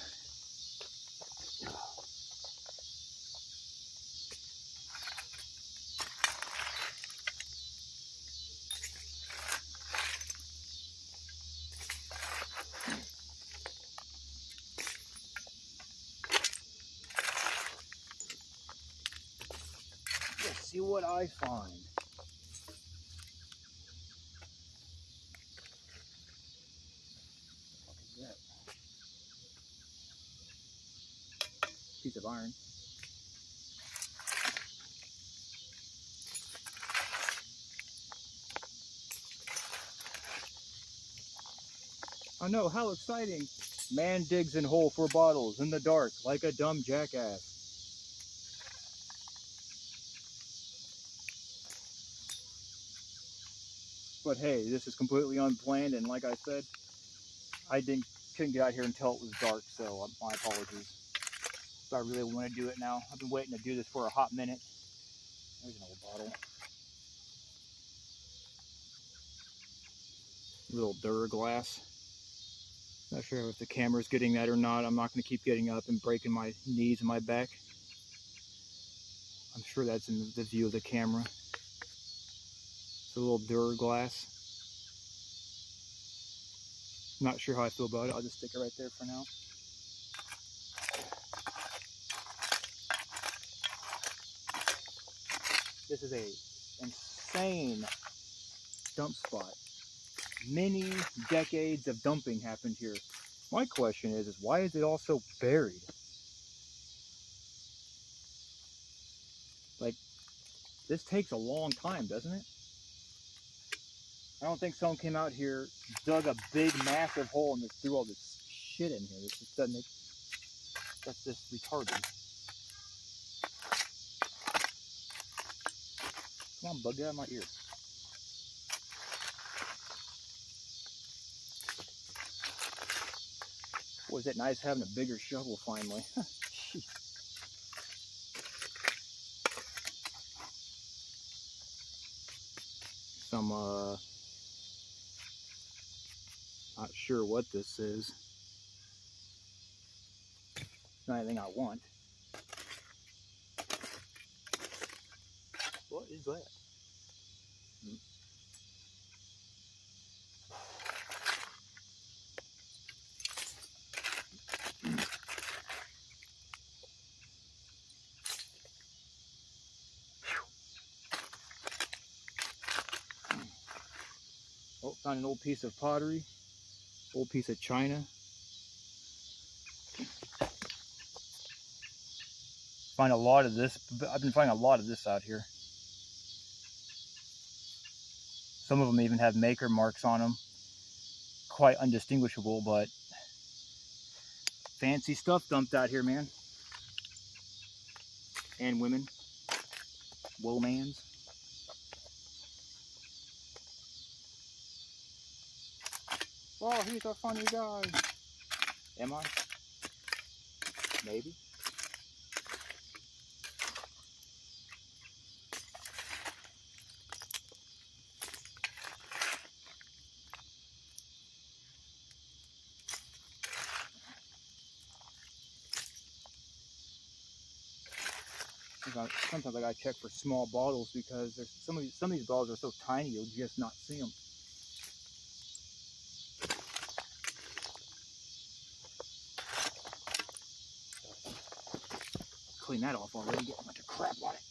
what I find. What is that? Piece of iron. I know, how exciting. Man digs in hole for bottles in the dark like a dumb jackass. But hey, this is completely unplanned, and like I said, I couldn't get out here until it was dark, so my apologies. But I really want to do it now. I've been waiting to do this for a hot minute. There's an old bottle. Little Duraglass. Not sure if the camera's getting that or not. I'm not going to keep getting up and breaking my knees and my back. I'm sure that's in the view of the camera. It's a little Duraglass. Not sure how I feel about it. I'll just stick it right there for now. This is a insane dump spot. Many decades of dumping happened here. My question is why is it all so buried? Like, this takes a long time, doesn't it? I don't think someone came out here, dug a big, massive hole, and just threw all this shit in here. This just doesn't make... That's just retarded. Come on, bug, get out of my ear. Boy, is it nice having a bigger shovel finally. Some, not sure what this is. Not anything I want. What is that? Oh, found an old piece of pottery, old piece of china. Find a lot of this. I've been finding a lot of this out here. Some of them even have maker marks on them. Quite undistinguishable, but fancy stuff dumped out here, man. And women. Womans. Oh, he's a funny guy. Am I? Maybe. Sometimes I gotta check for small bottles because there's some of these bottles are so tiny you'll just not see them. Clean that off already, get a bunch of crap on it.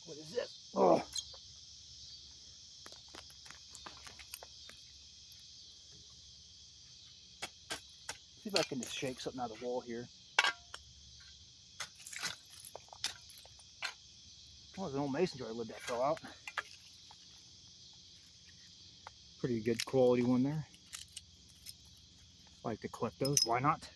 What is this? Oh. See if I can just shake something out of the wall here. Oh, there's an old mason jar lid that fell out. Pretty good quality one there. Like to collect those, why not?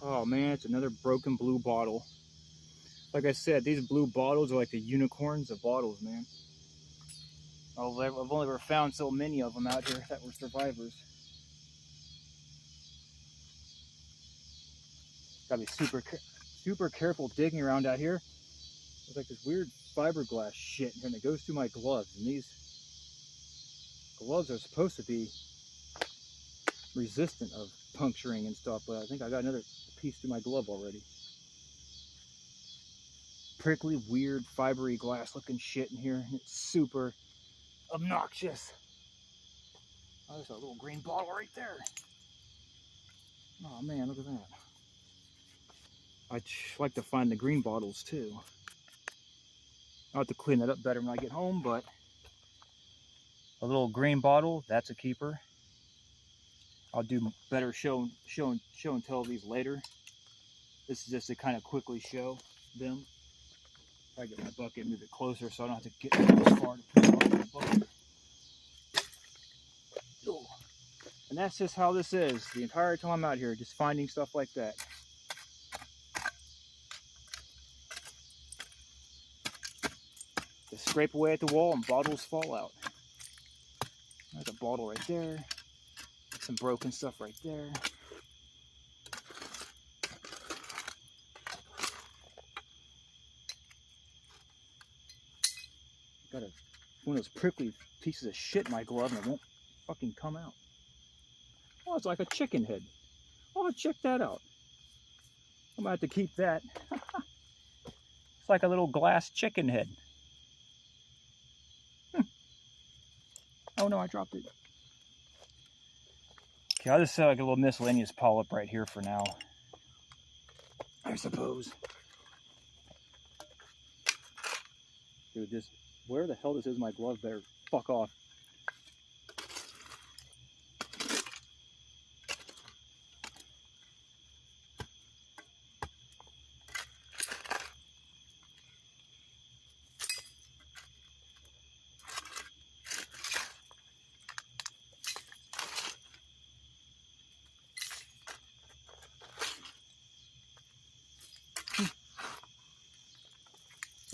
Oh man, it's another broken blue bottle. Like I said, these blue bottles are like the unicorns of bottles, man. I've only ever found so many of them out here that were survivors. Gotta be super careful digging around out here. There's like this weird fiberglass shit here, and it goes through my gloves. And these gloves are supposed to be resistant of puncturing and stuff, but I think I got another piece through my glove already. Prickly, weird, fibery glass looking shit in here. It's super obnoxious. Oh, there's a little green bottle right there. Oh man, look at that. I'd like to find the green bottles too. I'll have to clean that up better when I get home, but a little green bottle, that's a keeper. I'll do better show and tell these later. This is just to kind of quickly show them. If I get my bucket, move it closer so I don't have to get this far to put it on my bucket. Oh. And that's just how this is the entire time I'm out here, just finding stuff like that. Just scrape away at the wall and bottles fall out. There's a bottle right there. Some broken stuff right there. Got one of those prickly pieces of shit in my glove and it won't fucking come out. Oh, it's like a chicken head. Oh, check that out. I'm gonna have to keep that. It's like a little glass chicken head. Oh no, I dropped it. Okay, I'll just set like a little miscellaneous polyp right here for now, I suppose. Dude, this, where the hell this is my glove better fuck off.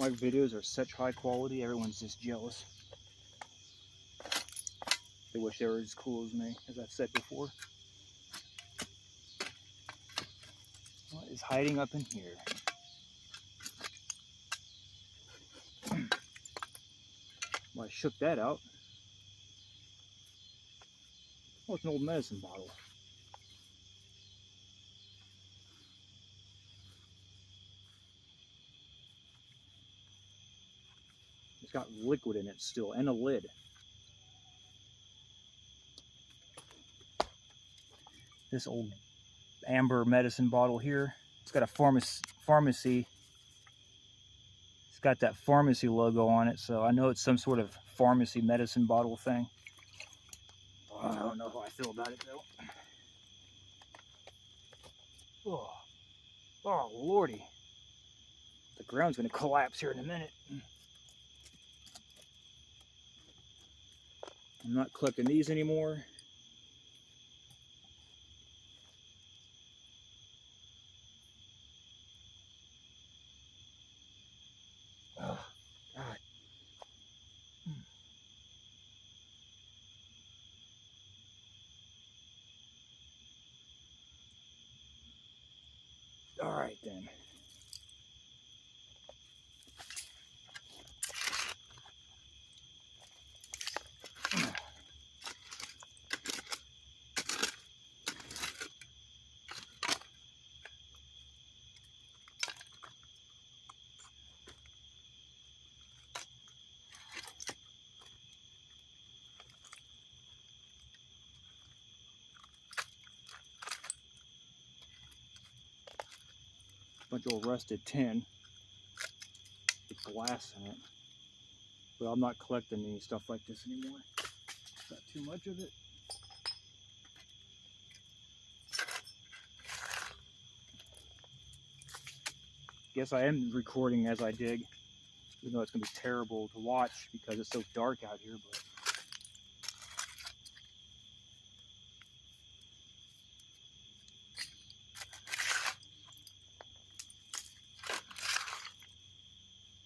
My videos are such high quality, everyone's just jealous. They wish they were as cool as me, as I've said before. What is hiding up in here? Well, I shook that out. Oh, it's an old medicine bottle. It's got liquid in it still, and a lid. This old amber medicine bottle here. It's got a pharmacy. It's got that pharmacy logo on it, so I know it's some sort of pharmacy medicine bottle thing. Oh, I don't know how I feel about it though. Oh lordy. The ground's gonna collapse here in a minute. I'm not collecting these anymore. Oh, God. All right then. Bunch of old rusted tin with glass in it. But I'm not collecting any stuff like this anymore. Got too much of it. Guess I am recording as I dig, even though it's going to be terrible to watch because it's so dark out here. But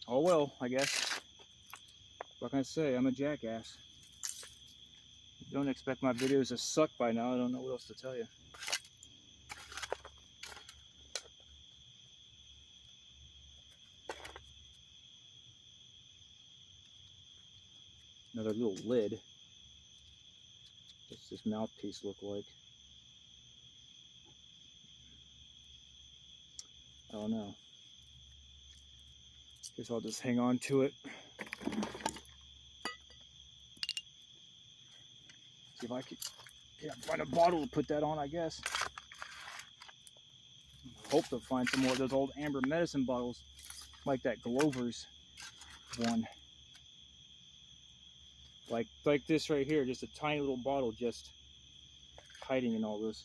oh well, I guess. What can I say? I'm a jackass. Don't expect my videos to suck by now. I don't know what else to tell you. Another little lid. What's this mouthpiece look like? I don't know. Guess I'll just hang on to it. See if I can find a bottle to put that on, I guess. Hope to find some more of those old amber medicine bottles, like that Glover's one. Like this right here, just a tiny little bottle just hiding in all this.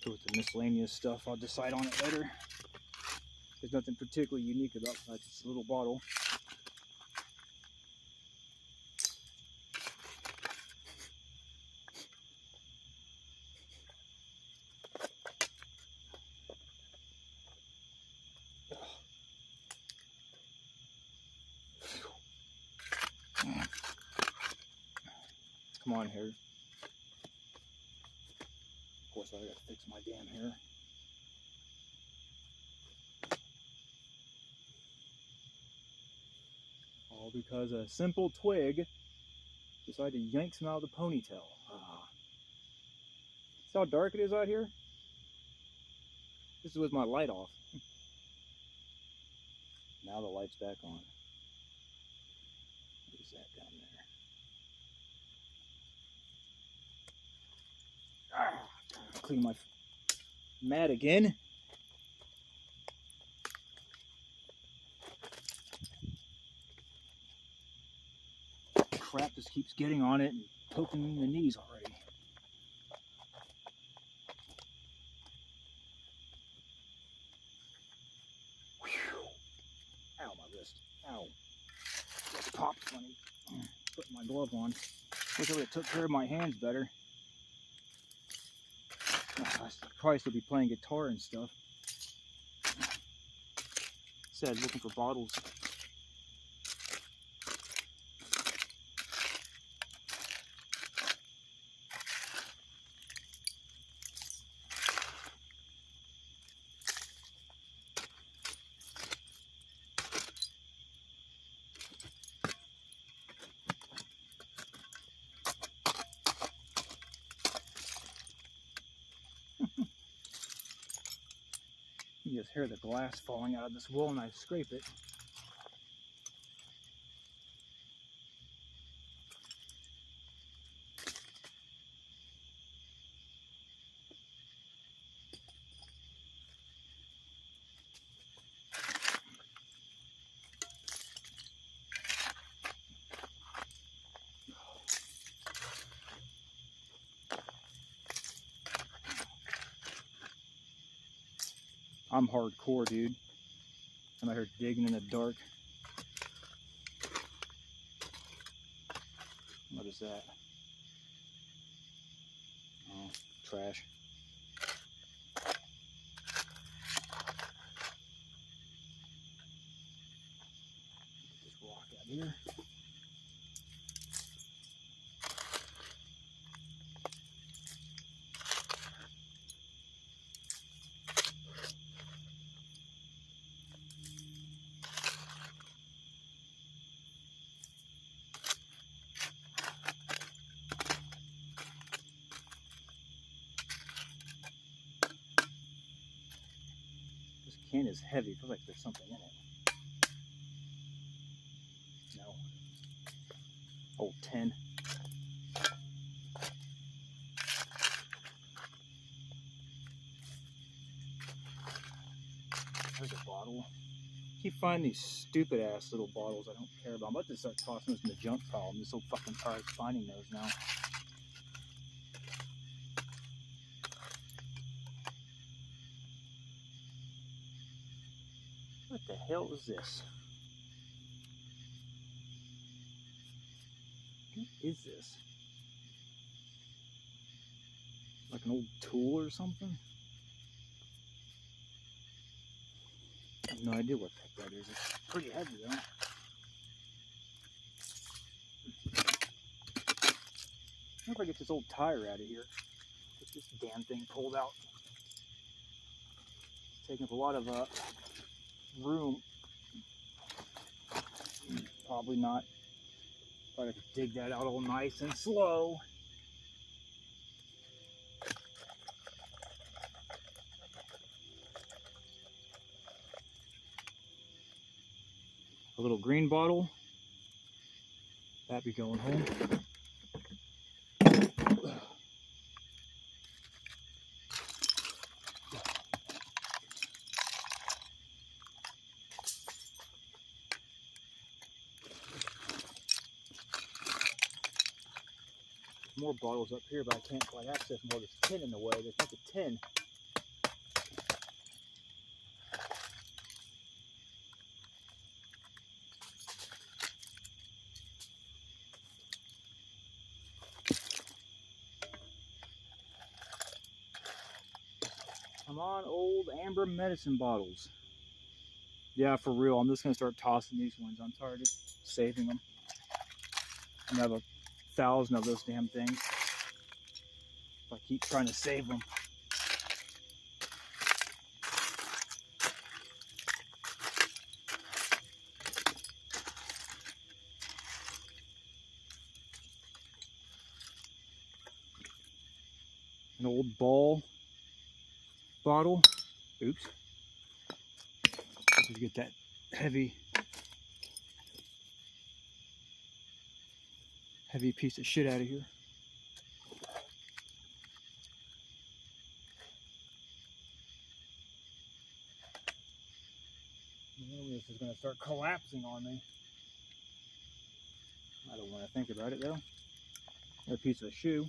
With the miscellaneous stuff, I'll decide on it later. There's nothing particularly unique about this little bottle. Come on, hair. Of course, I gotta fix my damn hair. All because a simple twig decided to yank some out of the ponytail. See how dark it is out here? This is with my light off. Now the light's back on. What is that down there? Clean my mat again. Crap just keeps getting on it and poking me in the knees already. Whew. Ow, my wrist. Ow. Just popped funny. Putting my glove on. Wish I would have took care of my hands better. I'd probably still be playing guitar and stuff. Said looking for bottles. You just hear the glass falling out of this wool and I scrape it. I'm hardcore, dude. I'm out here digging in the dark. What is that? Oh, trash. This rock out here. Can is heavy. It feels like there's something in it. No. Old tin. There's a bottle. Keep finding these stupid ass little bottles I don't care about. I'm about to start tossing those in the junk pile. I'm just so fucking tired of finding those now. What the hell is this? What is this? Like an old tool or something? I have no idea what the heck that is. It's pretty heavy though. I wonder if I get this old tire out of here. Get this damn thing pulled out. It's taking up a lot of room. Probably not. Probably have to dig that out all nice and slow. A little green bottle. That be going home. More bottles up here, but I can't quite access more. There's tin in the way. There's not a tin. Come on, old amber medicine bottles. Yeah, for real. I'm just going to start tossing these ones. I'm tired of saving them. I have 1,000 of those damn things. I keep trying to save them. An old ball bottle. Oops. Just get that heavy piece of shit out of here. This is going to start collapsing on me. I don't want to think about it though. A piece of a shoe.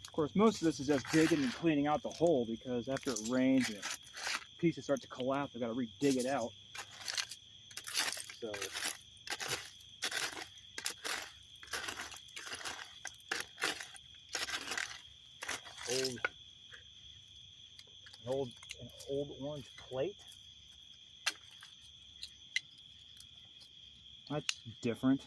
Of course, most of this is just digging and cleaning out the hole, because after it rains and pieces start to collapse, I've got to re-dig it out. So an old orange plate. That's different.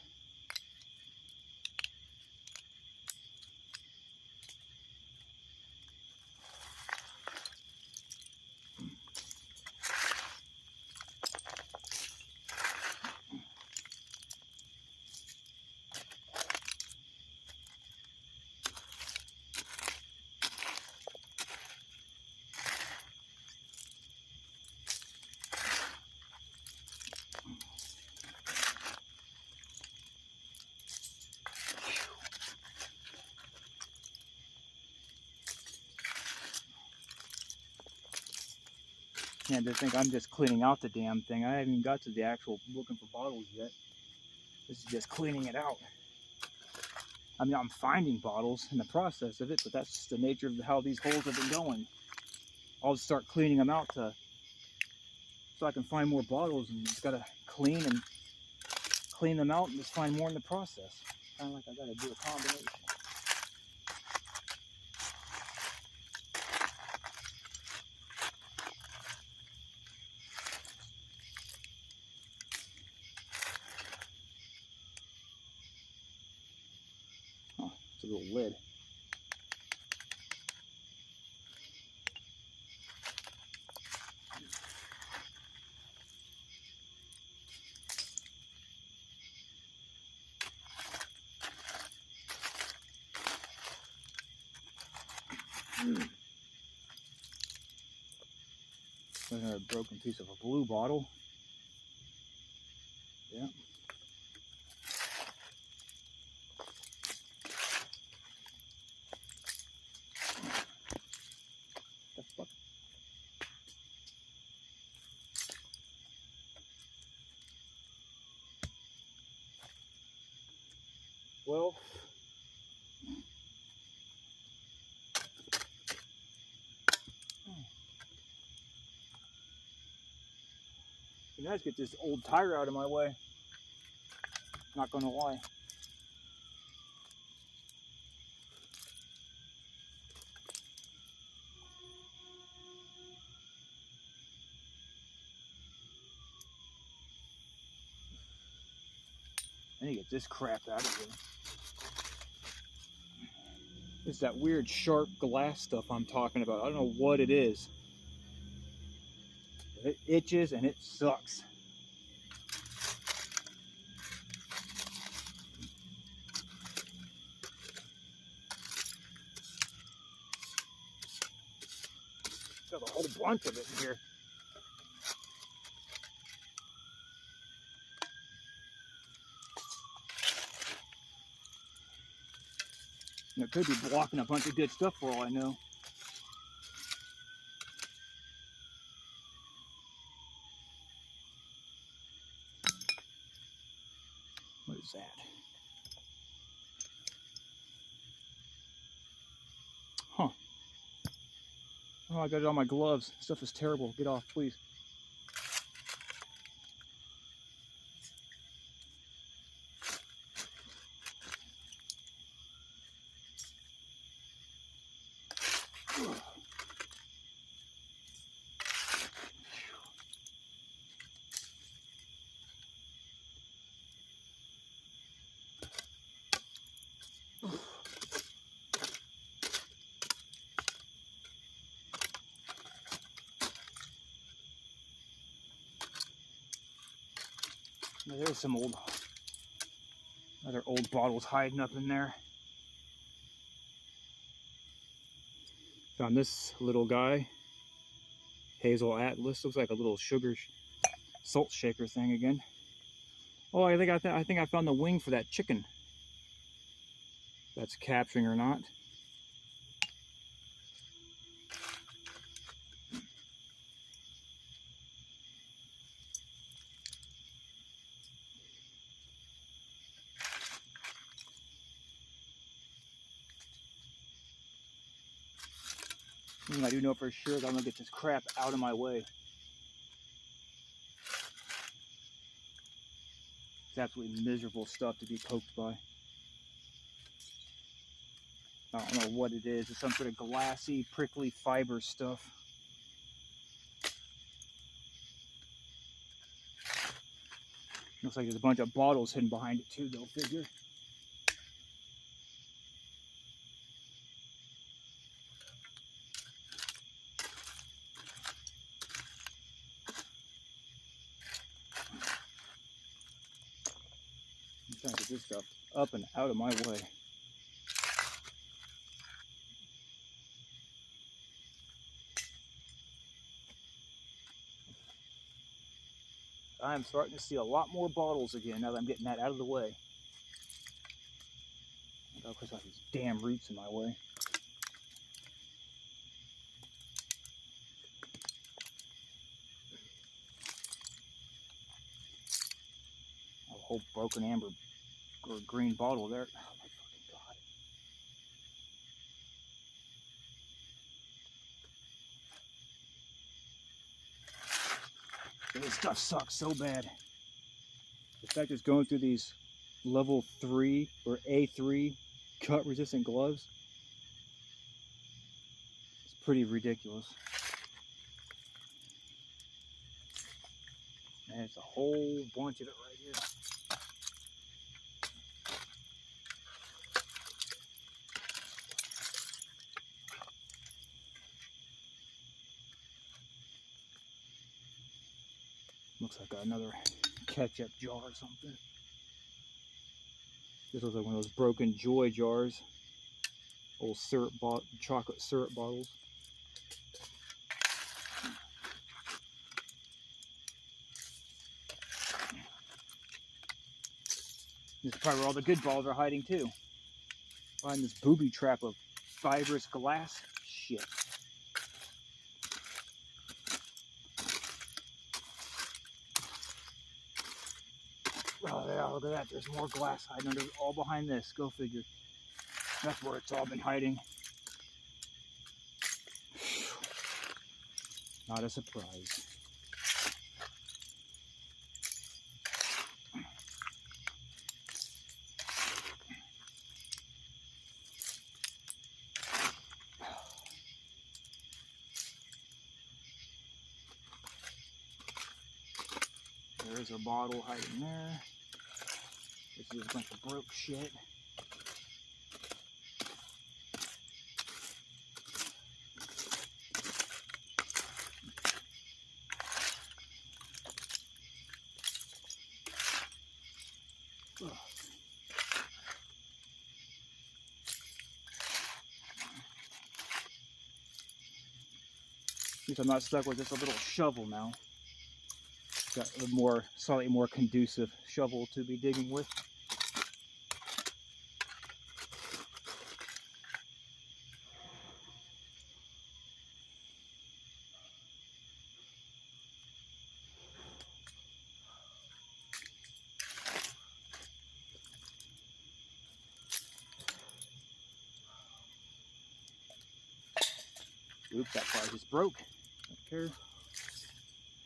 Yeah, they think I'm just cleaning out the damn thing. I haven't even got to the actual looking for bottles yet. This is just cleaning it out. I mean, I'm finding bottles in the process of it, but that's just the nature of how these holes have been going. I'll just start cleaning them out so I can find more bottles, and just gotta clean them out and just find more in the process. Kind of like I gotta do a combination. Oh, it's a little lid. There's another broken piece of a blue bottle. Yeah. The fuck? Well, you guys get this old tire out of my way. Not gonna lie. I need to get this crap out of here. It's that weird sharp glass stuff I'm talking about. I don't know what it is. It itches and it sucks. Got a whole bunch of it in here. And it could be blocking a bunch of good stuff for all I know. What is that? Huh. Oh, I got it on my gloves. Stuff is terrible. Get off, please. Now, there's some other old bottles hiding up in there. Found this little guy, Hazel Atlas. Looks like a little sugar salt shaker thing again. Oh, I think I found the wing for that chicken. That's capturing or not. I do know for sure that I'm gonna get this crap out of my way. It's absolutely miserable stuff to be poked by. I don't know what it is. It's some sort of glassy, prickly fiber stuff. Looks like there's a bunch of bottles hidden behind it too, go figure. I'm trying to get this stuff up and out of my way. I'm starting to see a lot more bottles again now that I'm getting that out of the way. I gotta push out these damn roots in my way. A whole broken amber or green bottle there. Oh my fucking god. This stuff sucks so bad. The fact it's going through these level 3 or A3 cut resistant gloves, it's pretty ridiculous. And it's a whole bunch of it right here. Looks like another ketchup jar or something. This looks like one of those broken Joy jars. Old syrup chocolate syrup bottles. This is probably where all the good bottles are hiding too. Behind this booby trap of fibrous glass shit. Oh yeah, look at that. There's more glass hiding under all behind this. Go figure. That's where it's all been hiding. Not a surprise. There's a bottle hiding there. This is a bunch of broke shit. least I'm not stuck with just a little shovel now. Got a slightly more conducive shovel to be digging with. Oops, that part just broke. Don't care.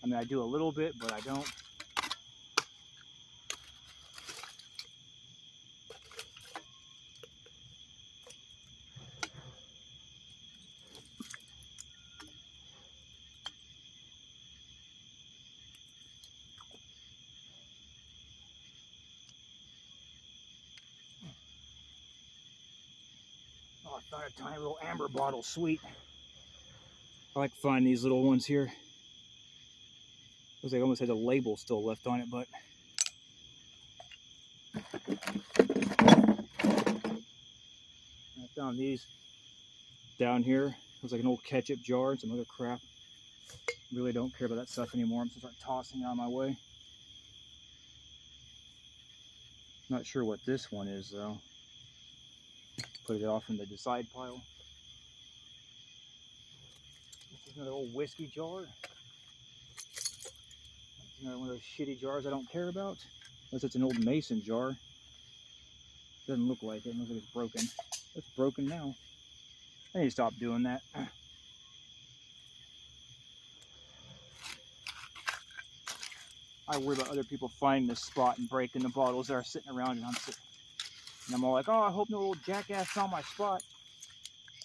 I mean, I do a little bit, but I don't. Oh, I found a tiny little amber bottle, sweet. I like to find these little ones here. Looks like it almost has a label still left on it, but I found these down here. Looks like an old ketchup jar and some other crap. Really don't care about that stuff anymore. I'm just gonna start tossing it out of my way. Not sure what this one is though. Put it off in the decide pile. This is another old whiskey jar. That's another one of those shitty jars I don't care about. Unless it's an old mason jar. Doesn't look like it. It looks like it's broken. It's broken now. I need to stop doing that. I worry about other people finding this spot and breaking the bottles that are sitting around, and I'm all like, oh, I hope no little jackass found my spot.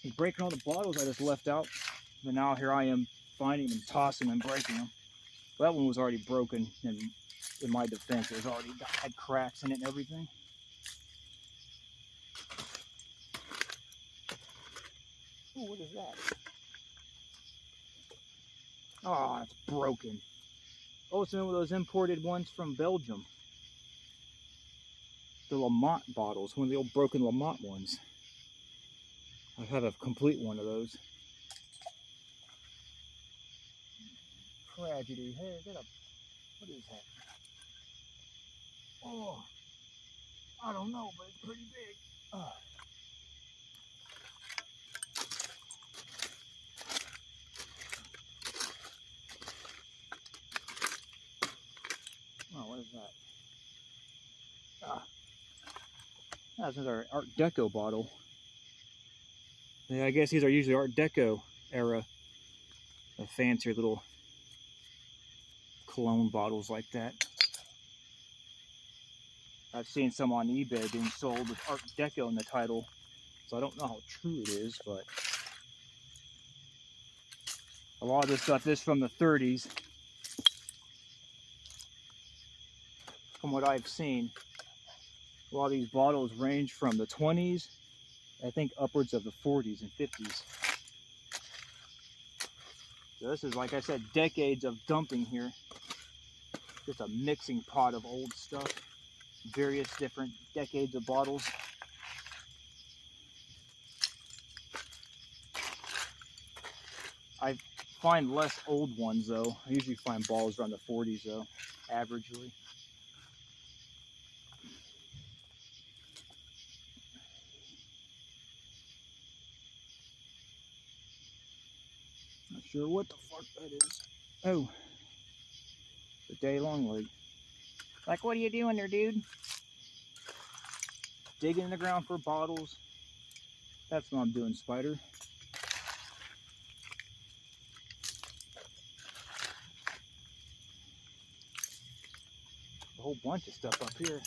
He's breaking all the bottles I just left out. But now here I am finding them, tossing them, breaking them. Well, that one was already broken, and in my defense, it was already had cracks in it and everything. Oh, what is that? Oh, it's broken. Oh, it's one of those imported ones from Belgium. The Lamont bottles, one of the old broken Lamont ones. I have a complete one of those. Tragedy. Hey, what is that? Oh, I don't know, but it's pretty big. Oh. Oh, what is that? That's another Art Deco bottle. Yeah, I guess these are usually Art Deco era. The fancier little cologne bottles like that. I've seen some on eBay being sold with Art Deco in the title, so I don't know how true it is, but a lot of this stuff is from the 30s. From what I've seen, a lot of these bottles range from the 20s, I think upwards of the 40s and 50s. So this is, like I said, decades of dumping here. Just a mixing pot of old stuff. Various different decades of bottles. I find less old ones though. I usually find bottles around the 40s though, averagely. Not sure what the fuck that is. Oh, the day long leg. Like, what are you doing there, dude? Digging in the ground for bottles. That's what I'm doing, Spider. A whole bunch of stuff up here.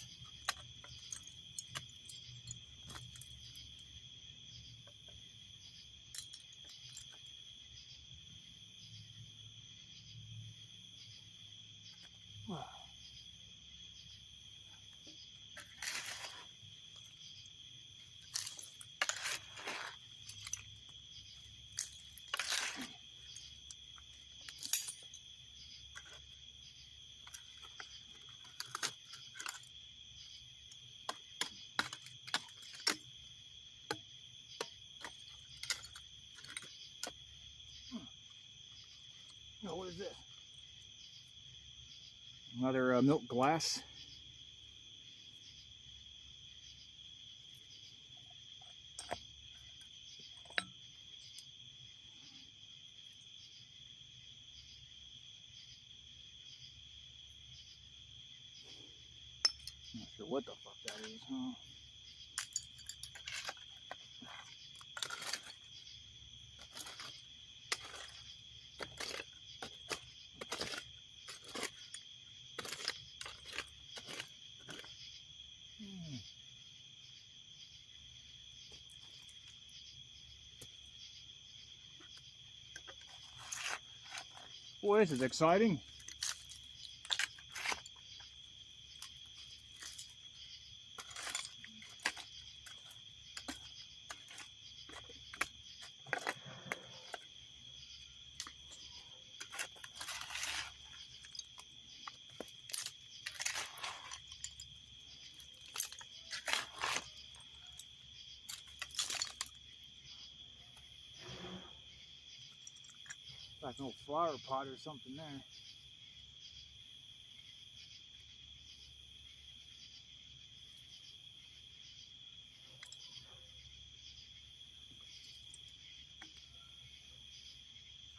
Wow. is this? Another milk glass. Not sure what the fuck that is, huh? Boy, this is exciting. Like an old flower pot or something there.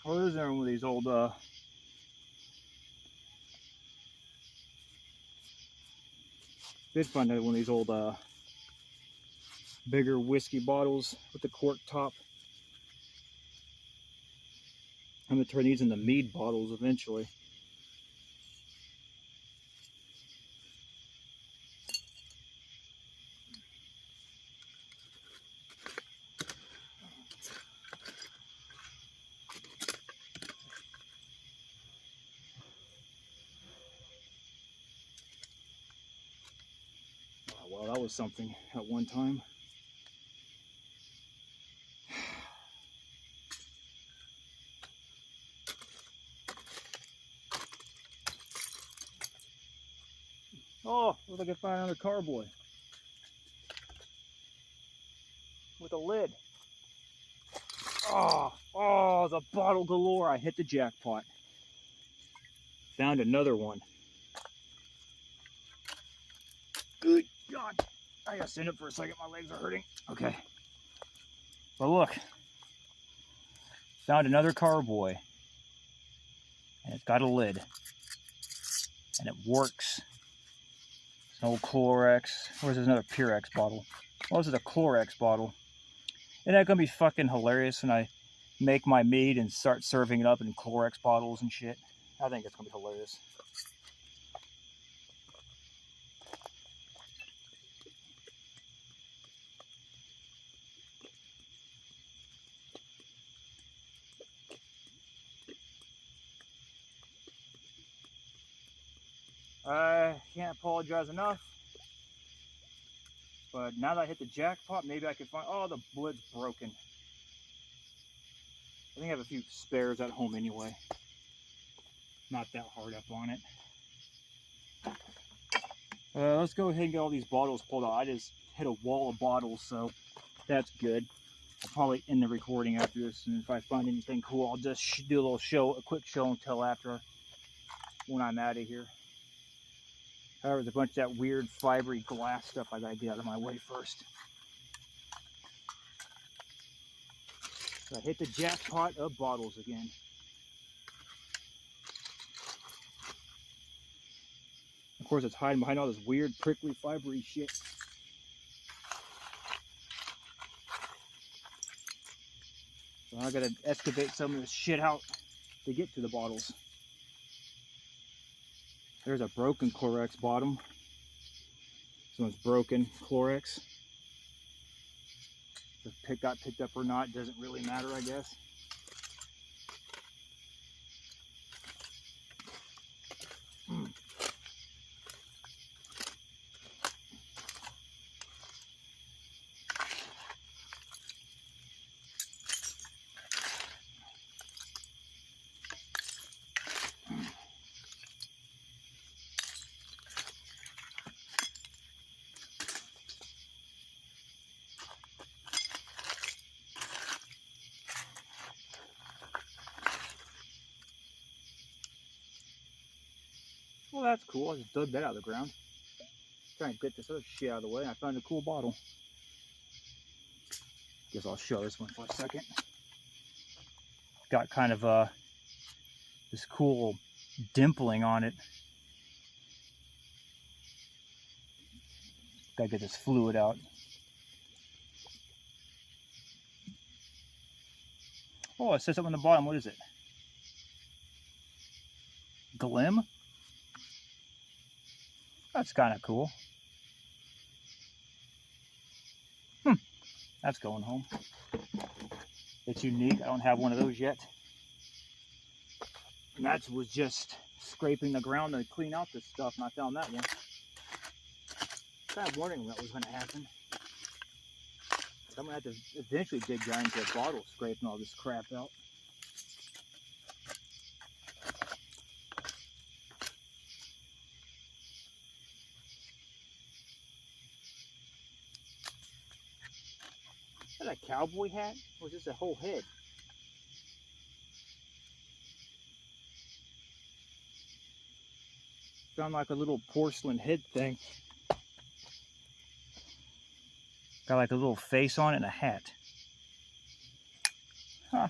What is there one of these old did find one of these old bigger whiskey bottles with the cork top. I'm gonna turn these into mead bottles eventually. Oh, well, that was something at one time. Oh, looks like I found another carboy with a lid. Oh, the bottle galore. I hit the jackpot. Found another one. Good God. I gotta stand up for a second. My legs are hurting. Okay. But look. Found another carboy. And it's got a lid. And it works. It's an old Clorox. Or is this another Purex bottle? Well, this is a Clorox bottle. Isn't that gonna be fucking hilarious when I make my mead and start serving it up in Clorox bottles and shit? I think it's gonna be hilarious. I can't apologize enough. But now that I hit the jackpot, maybe I could find... Oh, the lid's broken. I think I have a few spares at home anyway. Not that hard up on it. Let's go ahead and get all these bottles pulled out. I just hit a wall of bottles, so that's good. I'll probably end the recording after this, and if I find anything cool, I'll just do a little show, a quick show and tell after when I'm out of here. However, there's a bunch of that weird fibery glass stuff I gotta get out of my way first. So I hit the jackpot of bottles again. Of course, it's hiding behind all this weird, prickly, fibery shit. So I gotta excavate some of this shit out to get to the bottles. There's a broken Clorox bottom. This one's broken Clorox. If it got picked up or not doesn't really matter, I guess. Well, that's cool. I just dug that out of the ground. Trying to get this other shit out of the way. I found a cool bottle. Guess I'll show this one for a second. Got kind of this cool dimpling on it. Gotta get this fluid out. Oh, it says something on the bottom. What is it? Glim? That's kind of cool. That's going home. It's unique. I don't have one of those yet. And that was just scraping the ground to clean out this stuff, and I found that one. Kind of wondering what was going to happen. I'm going to have to eventually dig down into a bottle scraping all this crap out. Is that a cowboy hat? Or is this a whole head? Found like a little porcelain head thing. Got like a little face on it and a hat. Huh.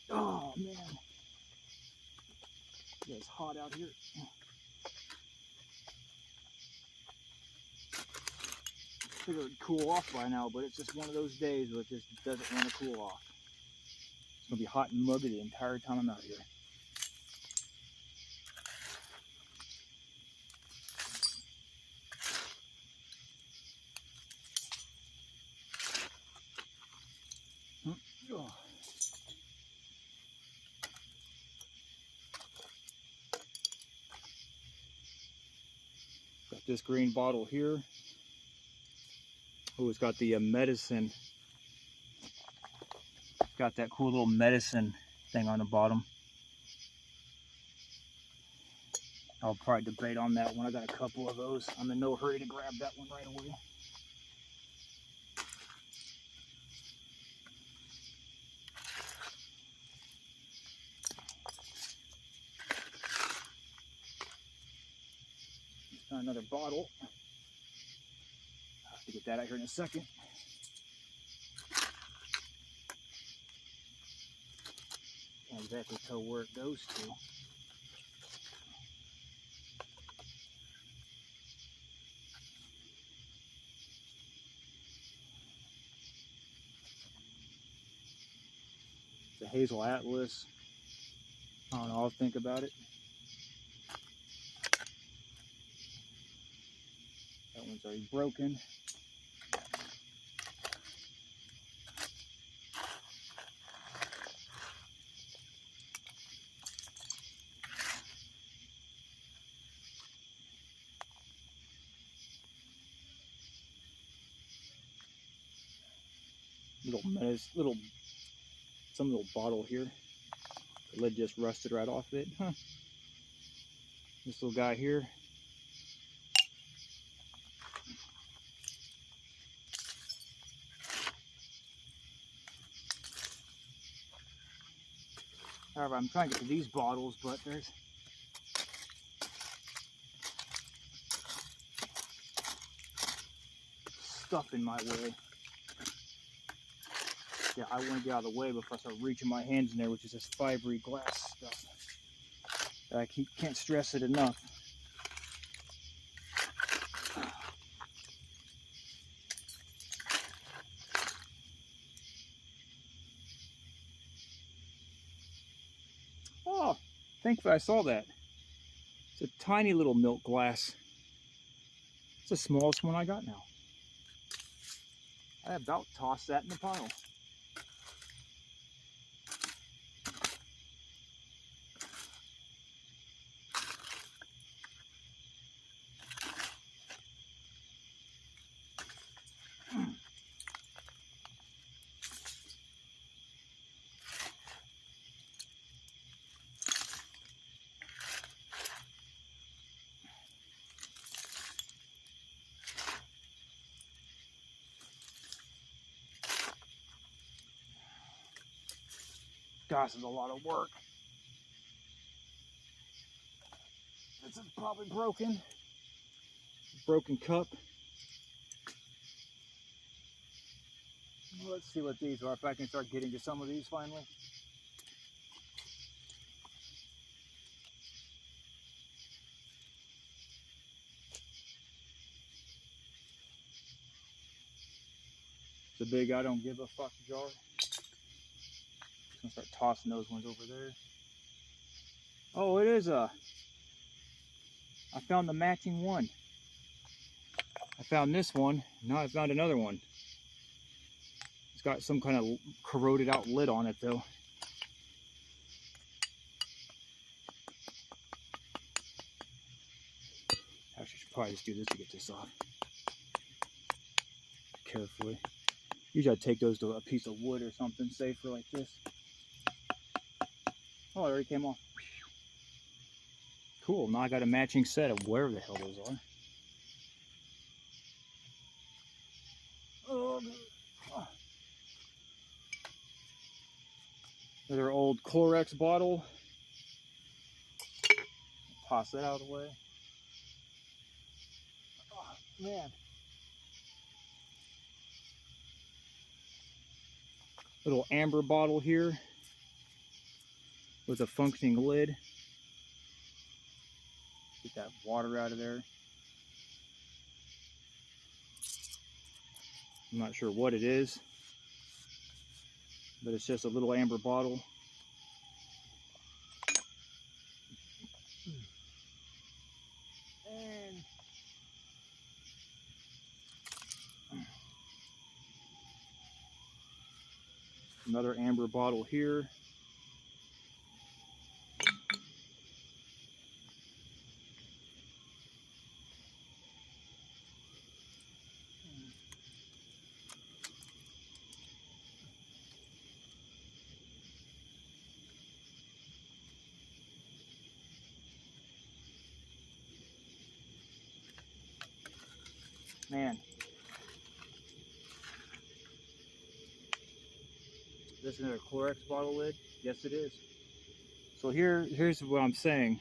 Oh man. It's hot out here. Figured it would cool off by now, but it's just one of those days where it just doesn't want to cool off. It's going to be hot and muggy the entire time I'm out here. Oh. Got this green bottle here. Oh, it's got the medicine. Got that cool little medicine thing on the bottom. I'll probably debate on that one. I got a couple of those. I'm in no hurry to grab that one right away. Another bottle. I'll have to get that out here in a second. Can't exactly tell where it goes to. It's a Hazel Atlas. I don't know, I'll think about it. That one's already broken. Some little bottle here. The lid just rusted right off it. Huh. This little guy here. However, I'm trying to get to these bottles, but there's stuff in my way. Yeah, I want to get out of the way before I start reaching my hands in there, which is this fibery glass stuff. I can't stress it enough. Oh, thankfully I saw that. It's a tiny little milk glass. It's the smallest one I got now. I about tossed that in the pile. Gosh, it's a lot of work. This is probably broken. Broken cup. Let's see what these are, if I can start getting to some of these finally. It's a big I don't give a fuck jar. Just gonna start tossing those ones over there. Oh, it is I found the matching one. I found this one, now I found another one. It's got some kind of corroded out lid on it though. I should probably just do this to get this off. Carefully. Usually I'd take those to a piece of wood or something safer like this. Oh, it already came off. Cool, now I got a matching set of wherever the hell those are. Oh, another old Clorox bottle. Toss that out of the way. Oh, man. Little amber bottle here with a functioning lid. Get that water out of there. I'm not sure what it is, but it's just a little amber bottle. And another amber bottle here. Man, this is another Clorox bottle lid? Yes, it is. So here's what I'm saying.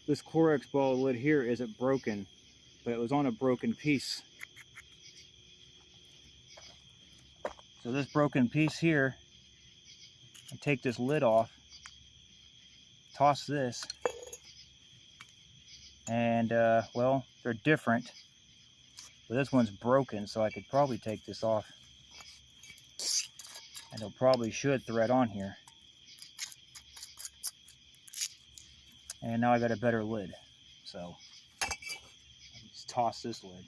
This Clorox bottle lid here isn't broken, but it was on a broken piece. So this broken piece here, I take this lid off, toss this, and well, they're different. But this one's broken, so I could probably take this off. And it probably should thread on here. And now I got a better lid. So, let's toss this lid.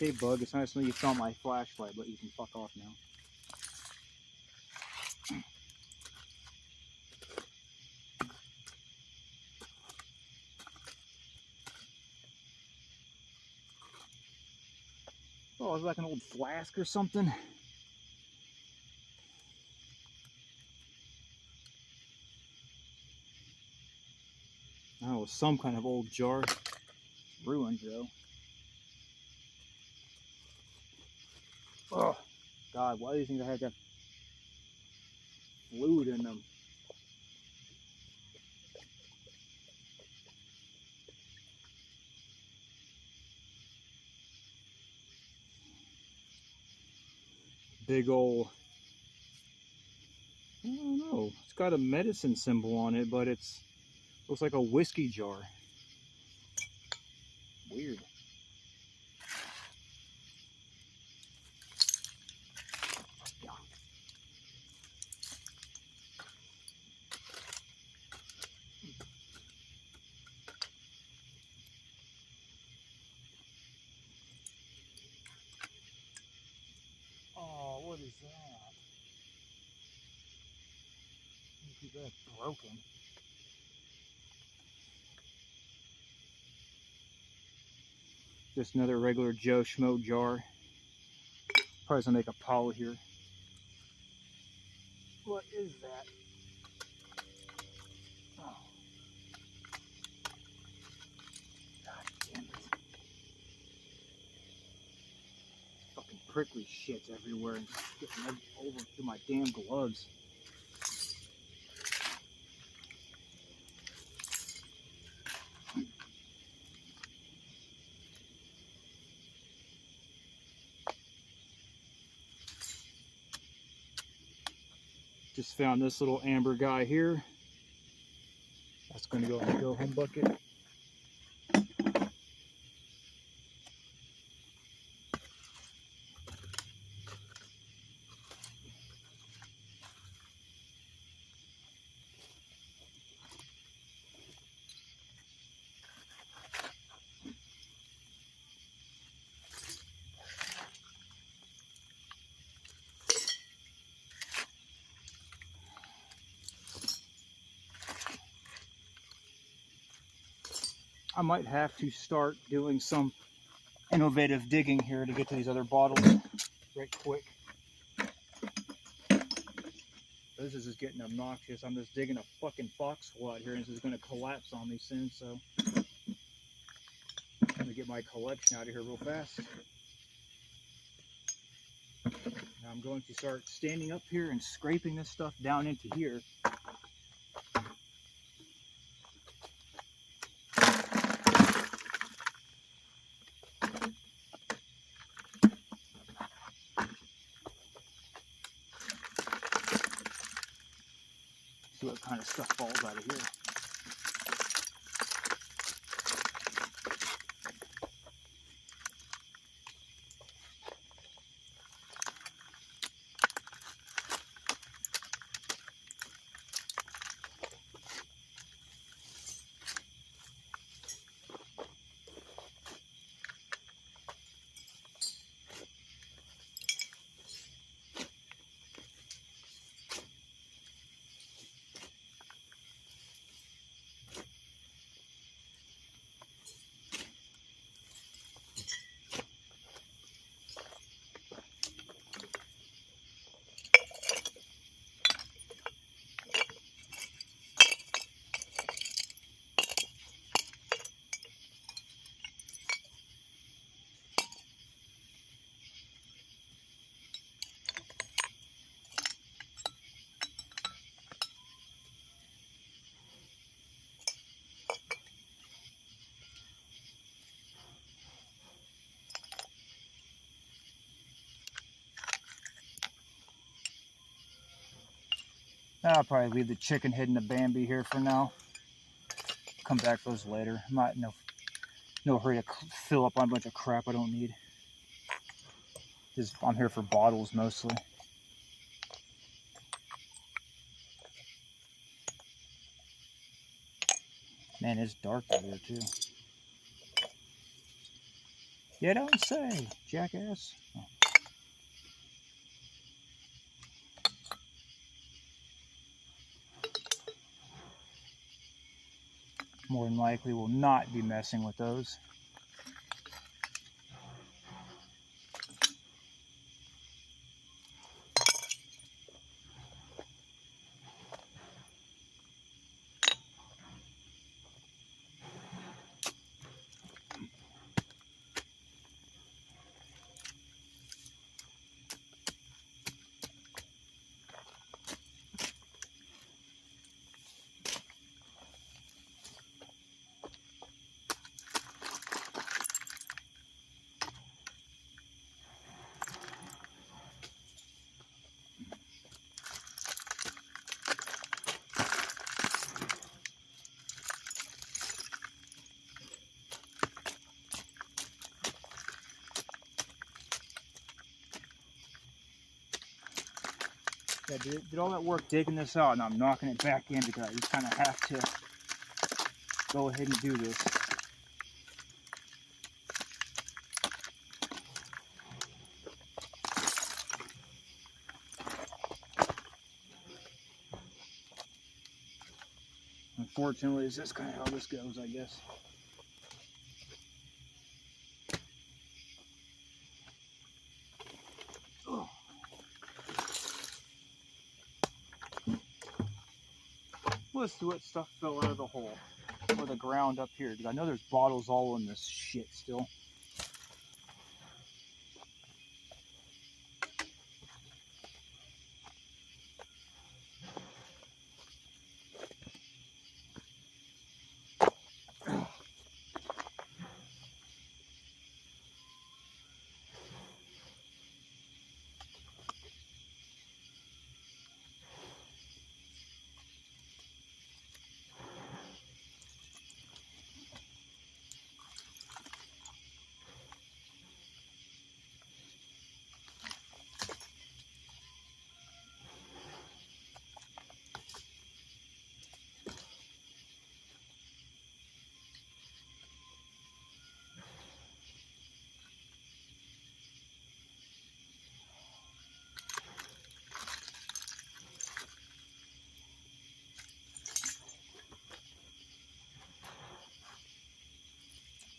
Okay, Bug, it's nice to know you found my flashlight, but you can fuck off now. Oh, it's like an old flask or something. Oh, some kind of old jar. Ruined, though. Oh, God, why do you think I had that fluid in them? Big old, I don't know, it's got a medicine symbol on it, but it's looks like a whiskey jar. Weird. Yeah. Oh, what is that? That's broken. Just another regular Joe Schmo jar. Probably gonna make a pile here. What is that? Oh. God damn it. prickly shits everywhere and just getting over through my damn gloves. Just found this little amber guy here. That's going to go in the go home bucket. I might have to start doing some innovative digging here to get to these other bottles right quick. This is just getting obnoxious. I'm just digging a fucking foxhole out here and this is going to collapse on me soon, so I'm going to get my collection out of here real fast. Now I'm going to start standing up here and scraping this stuff down into here. See what kind of stuff falls out of here. I'll probably leave the chicken head and the Bambi here for now. Come back for those later. I'm not no hurry to fill up on a bunch of crap I don't need. I'm here for bottles mostly. Man, it's dark out here too. You don't say, jackass. Oh. More than likely will not be messing with those. I did all that work digging this out, and I'm knocking it back in because I just kind of have to go ahead and do this. Unfortunately, it's just kind of how this goes, I guess. Let's see what stuff fell out of the hole or the ground up here, because I know there's bottles all in this shit still.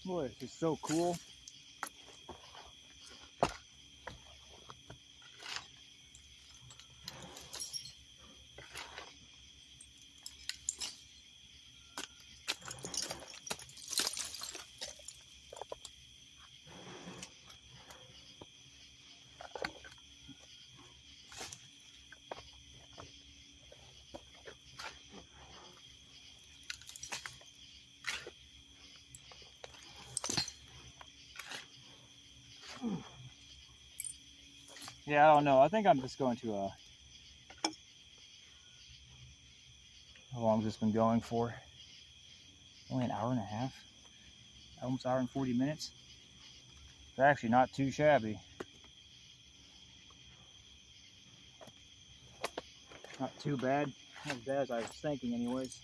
Boy, this is so cool. Yeah, I don't know. I think I'm just going to, how long has this been going for? Only an hour and a half? Almost hour and 40 minutes? It's actually not too shabby. Not too bad. Not as bad as I was thinking anyways.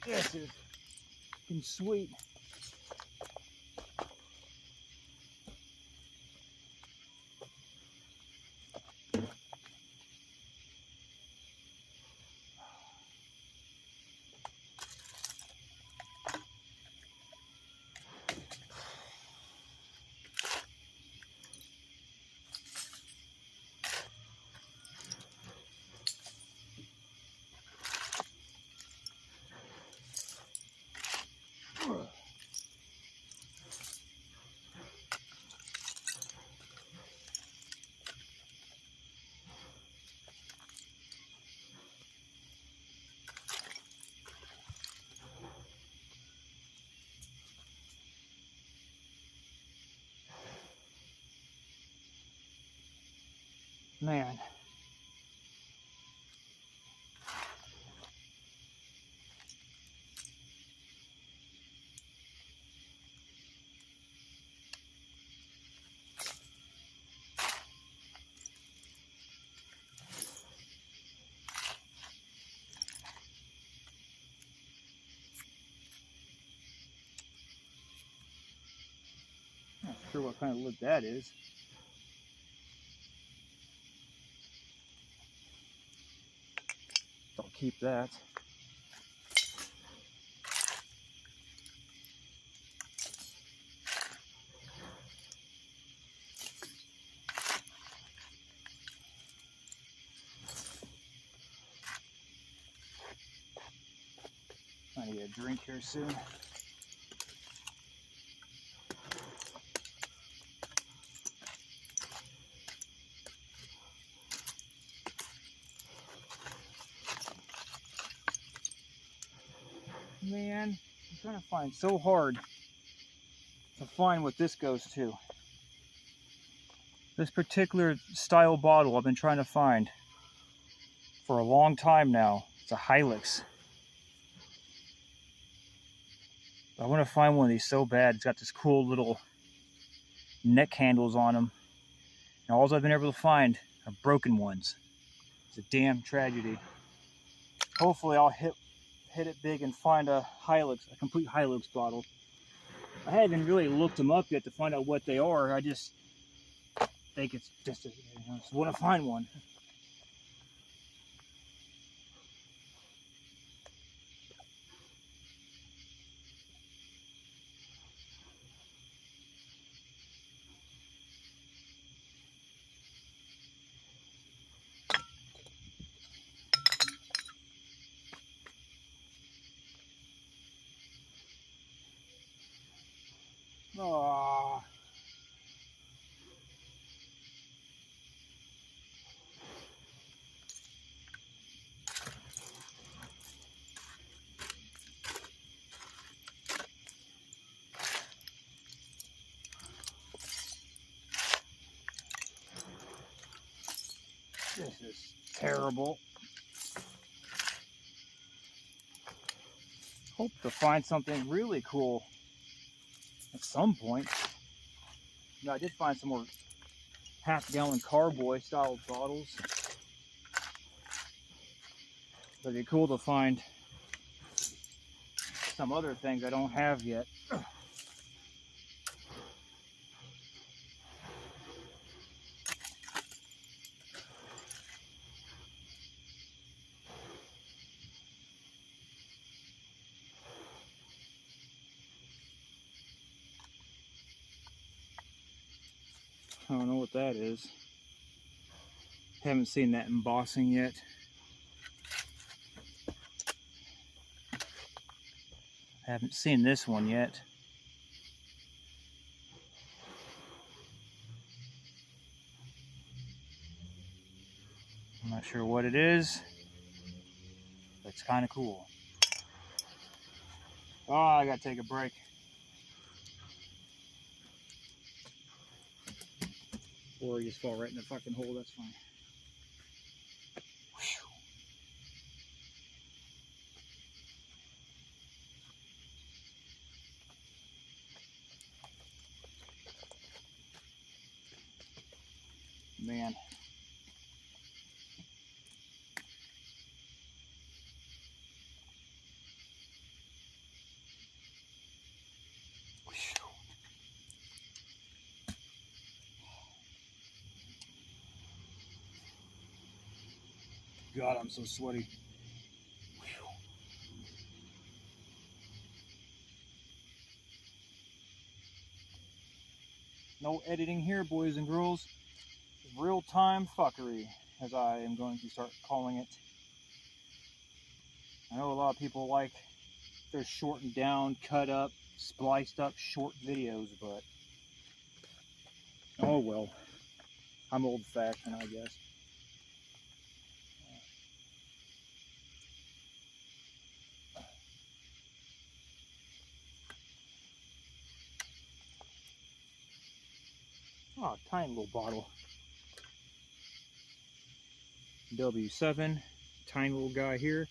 This is fucking sweet. Man. Not sure what kind of lid that is. I'll keep that. I need a drink here soon. Man, I'm trying to find so hard to find what this goes to. This particular style bottle I've been trying to find for a long time now. It's a Hilux. I want to find one of these so bad. It's got this cool little neck handles on them. And all I've been able to find are broken ones. It's a damn tragedy. Hopefully I'll hit it big and find a Hilux, a complete Hilux bottle. I haven't really looked them up yet to find out what they are. I just think it's just, I just want to find one. Aww. This is terrible. Hope to find something really cool at some point. I did find some more half-gallon carboy style bottles. It'd be cool to find some other things I don't have yet. I don't know what that is. Haven't seen that embossing yet. Haven't seen this one yet. I'm not sure what it is, but it's kind of cool. Oh, I gotta take a break. Or you just fall right in the fucking hole, that's fine. Man. God, I'm so sweaty. No editing here, boys and girls. Real-time fuckery, as I am going to start calling it. I know a lot of people like their shortened down, cut up, spliced up short videos, but oh well. I'm old-fashioned, I guess. Oh, tiny little bottle. W7, tiny little guy here.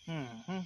Mm-hmm.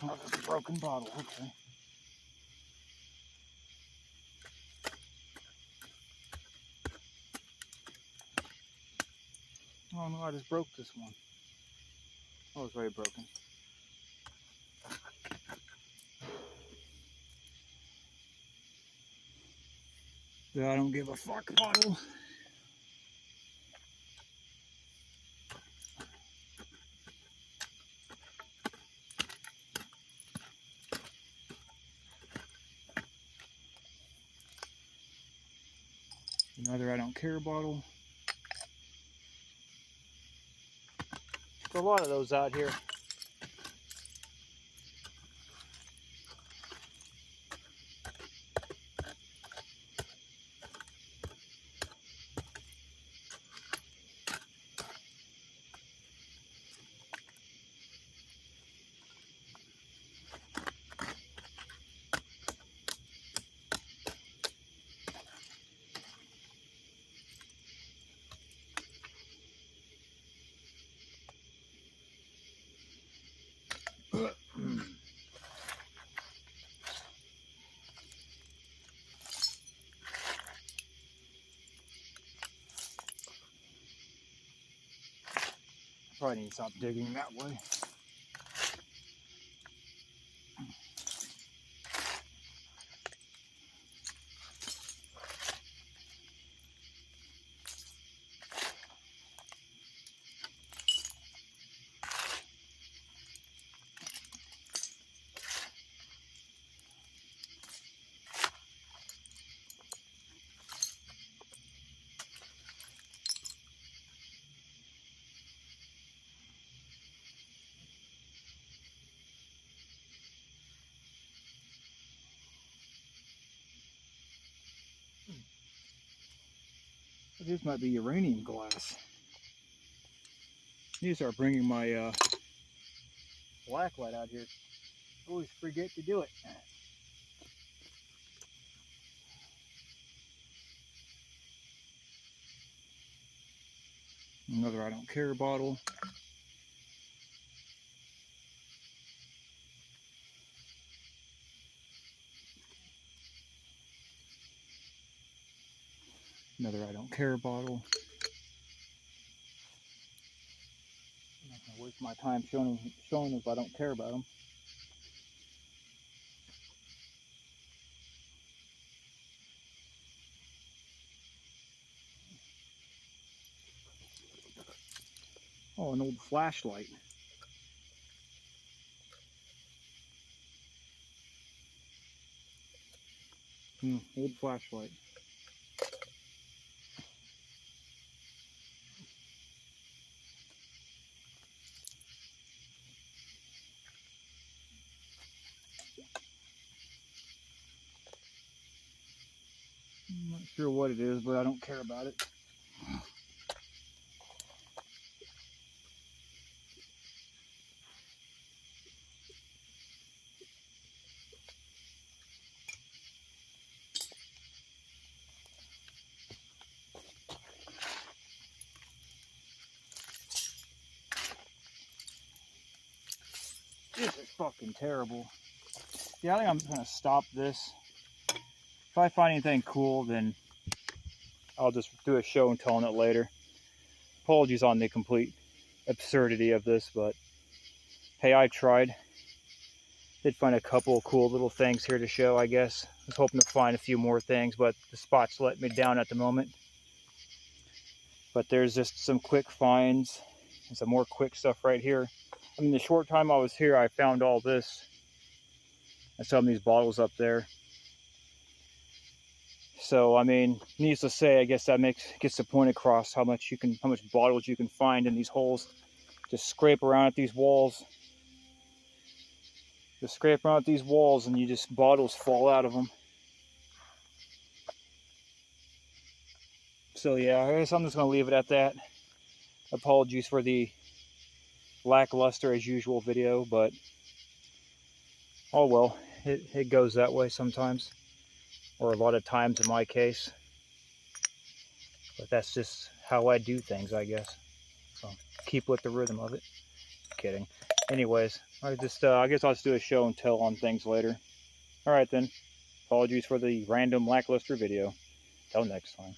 Oh, that's a broken bottle, okay. Oh no, I just broke this one. Oh, it's very broken. The I don't give a fuck bottle. Another I don't care bottle. There's a lot of those out here. Probably need to stop digging that way. This might be uranium glass. I need to start bringing my black light out here. I always forget to do it. Another I don't care bottle. Another I don't care bottle. I'm not gonna waste my time showing them if I don't care about them. Oh, an old flashlight. Old flashlight. I'm not sure what it is, but I don't care about it. This is fucking terrible. Yeah, I think I'm just gonna stop this. If I find anything cool, then I'll just do a show and tell on it later. Apologies on the complete absurdity of this, but hey, I tried. Did find a couple of cool little things here to show, I guess. I was hoping to find a few more things, but the spot's let me down at the moment. But there's just some quick finds and some more quick stuff right here. I mean, the short time I was here, I found all this and some of these bottles up there. So, I mean, needless to say, I guess that gets the point across how much bottles you can find in these holes. Just scrape around at these walls. Just scrape around at these walls, and bottles fall out of them. So yeah, I guess I'm just gonna leave it at that. Apologies for the lackluster as usual video, but oh well, it goes that way sometimes, or a lot of times in my case. But that's just how I do things, I guess. So keep with the rhythm of it. Kidding. Anyways, I guess I'll just do a show and tell on things later. All right then. Apologies for the random lackluster video. Till next time.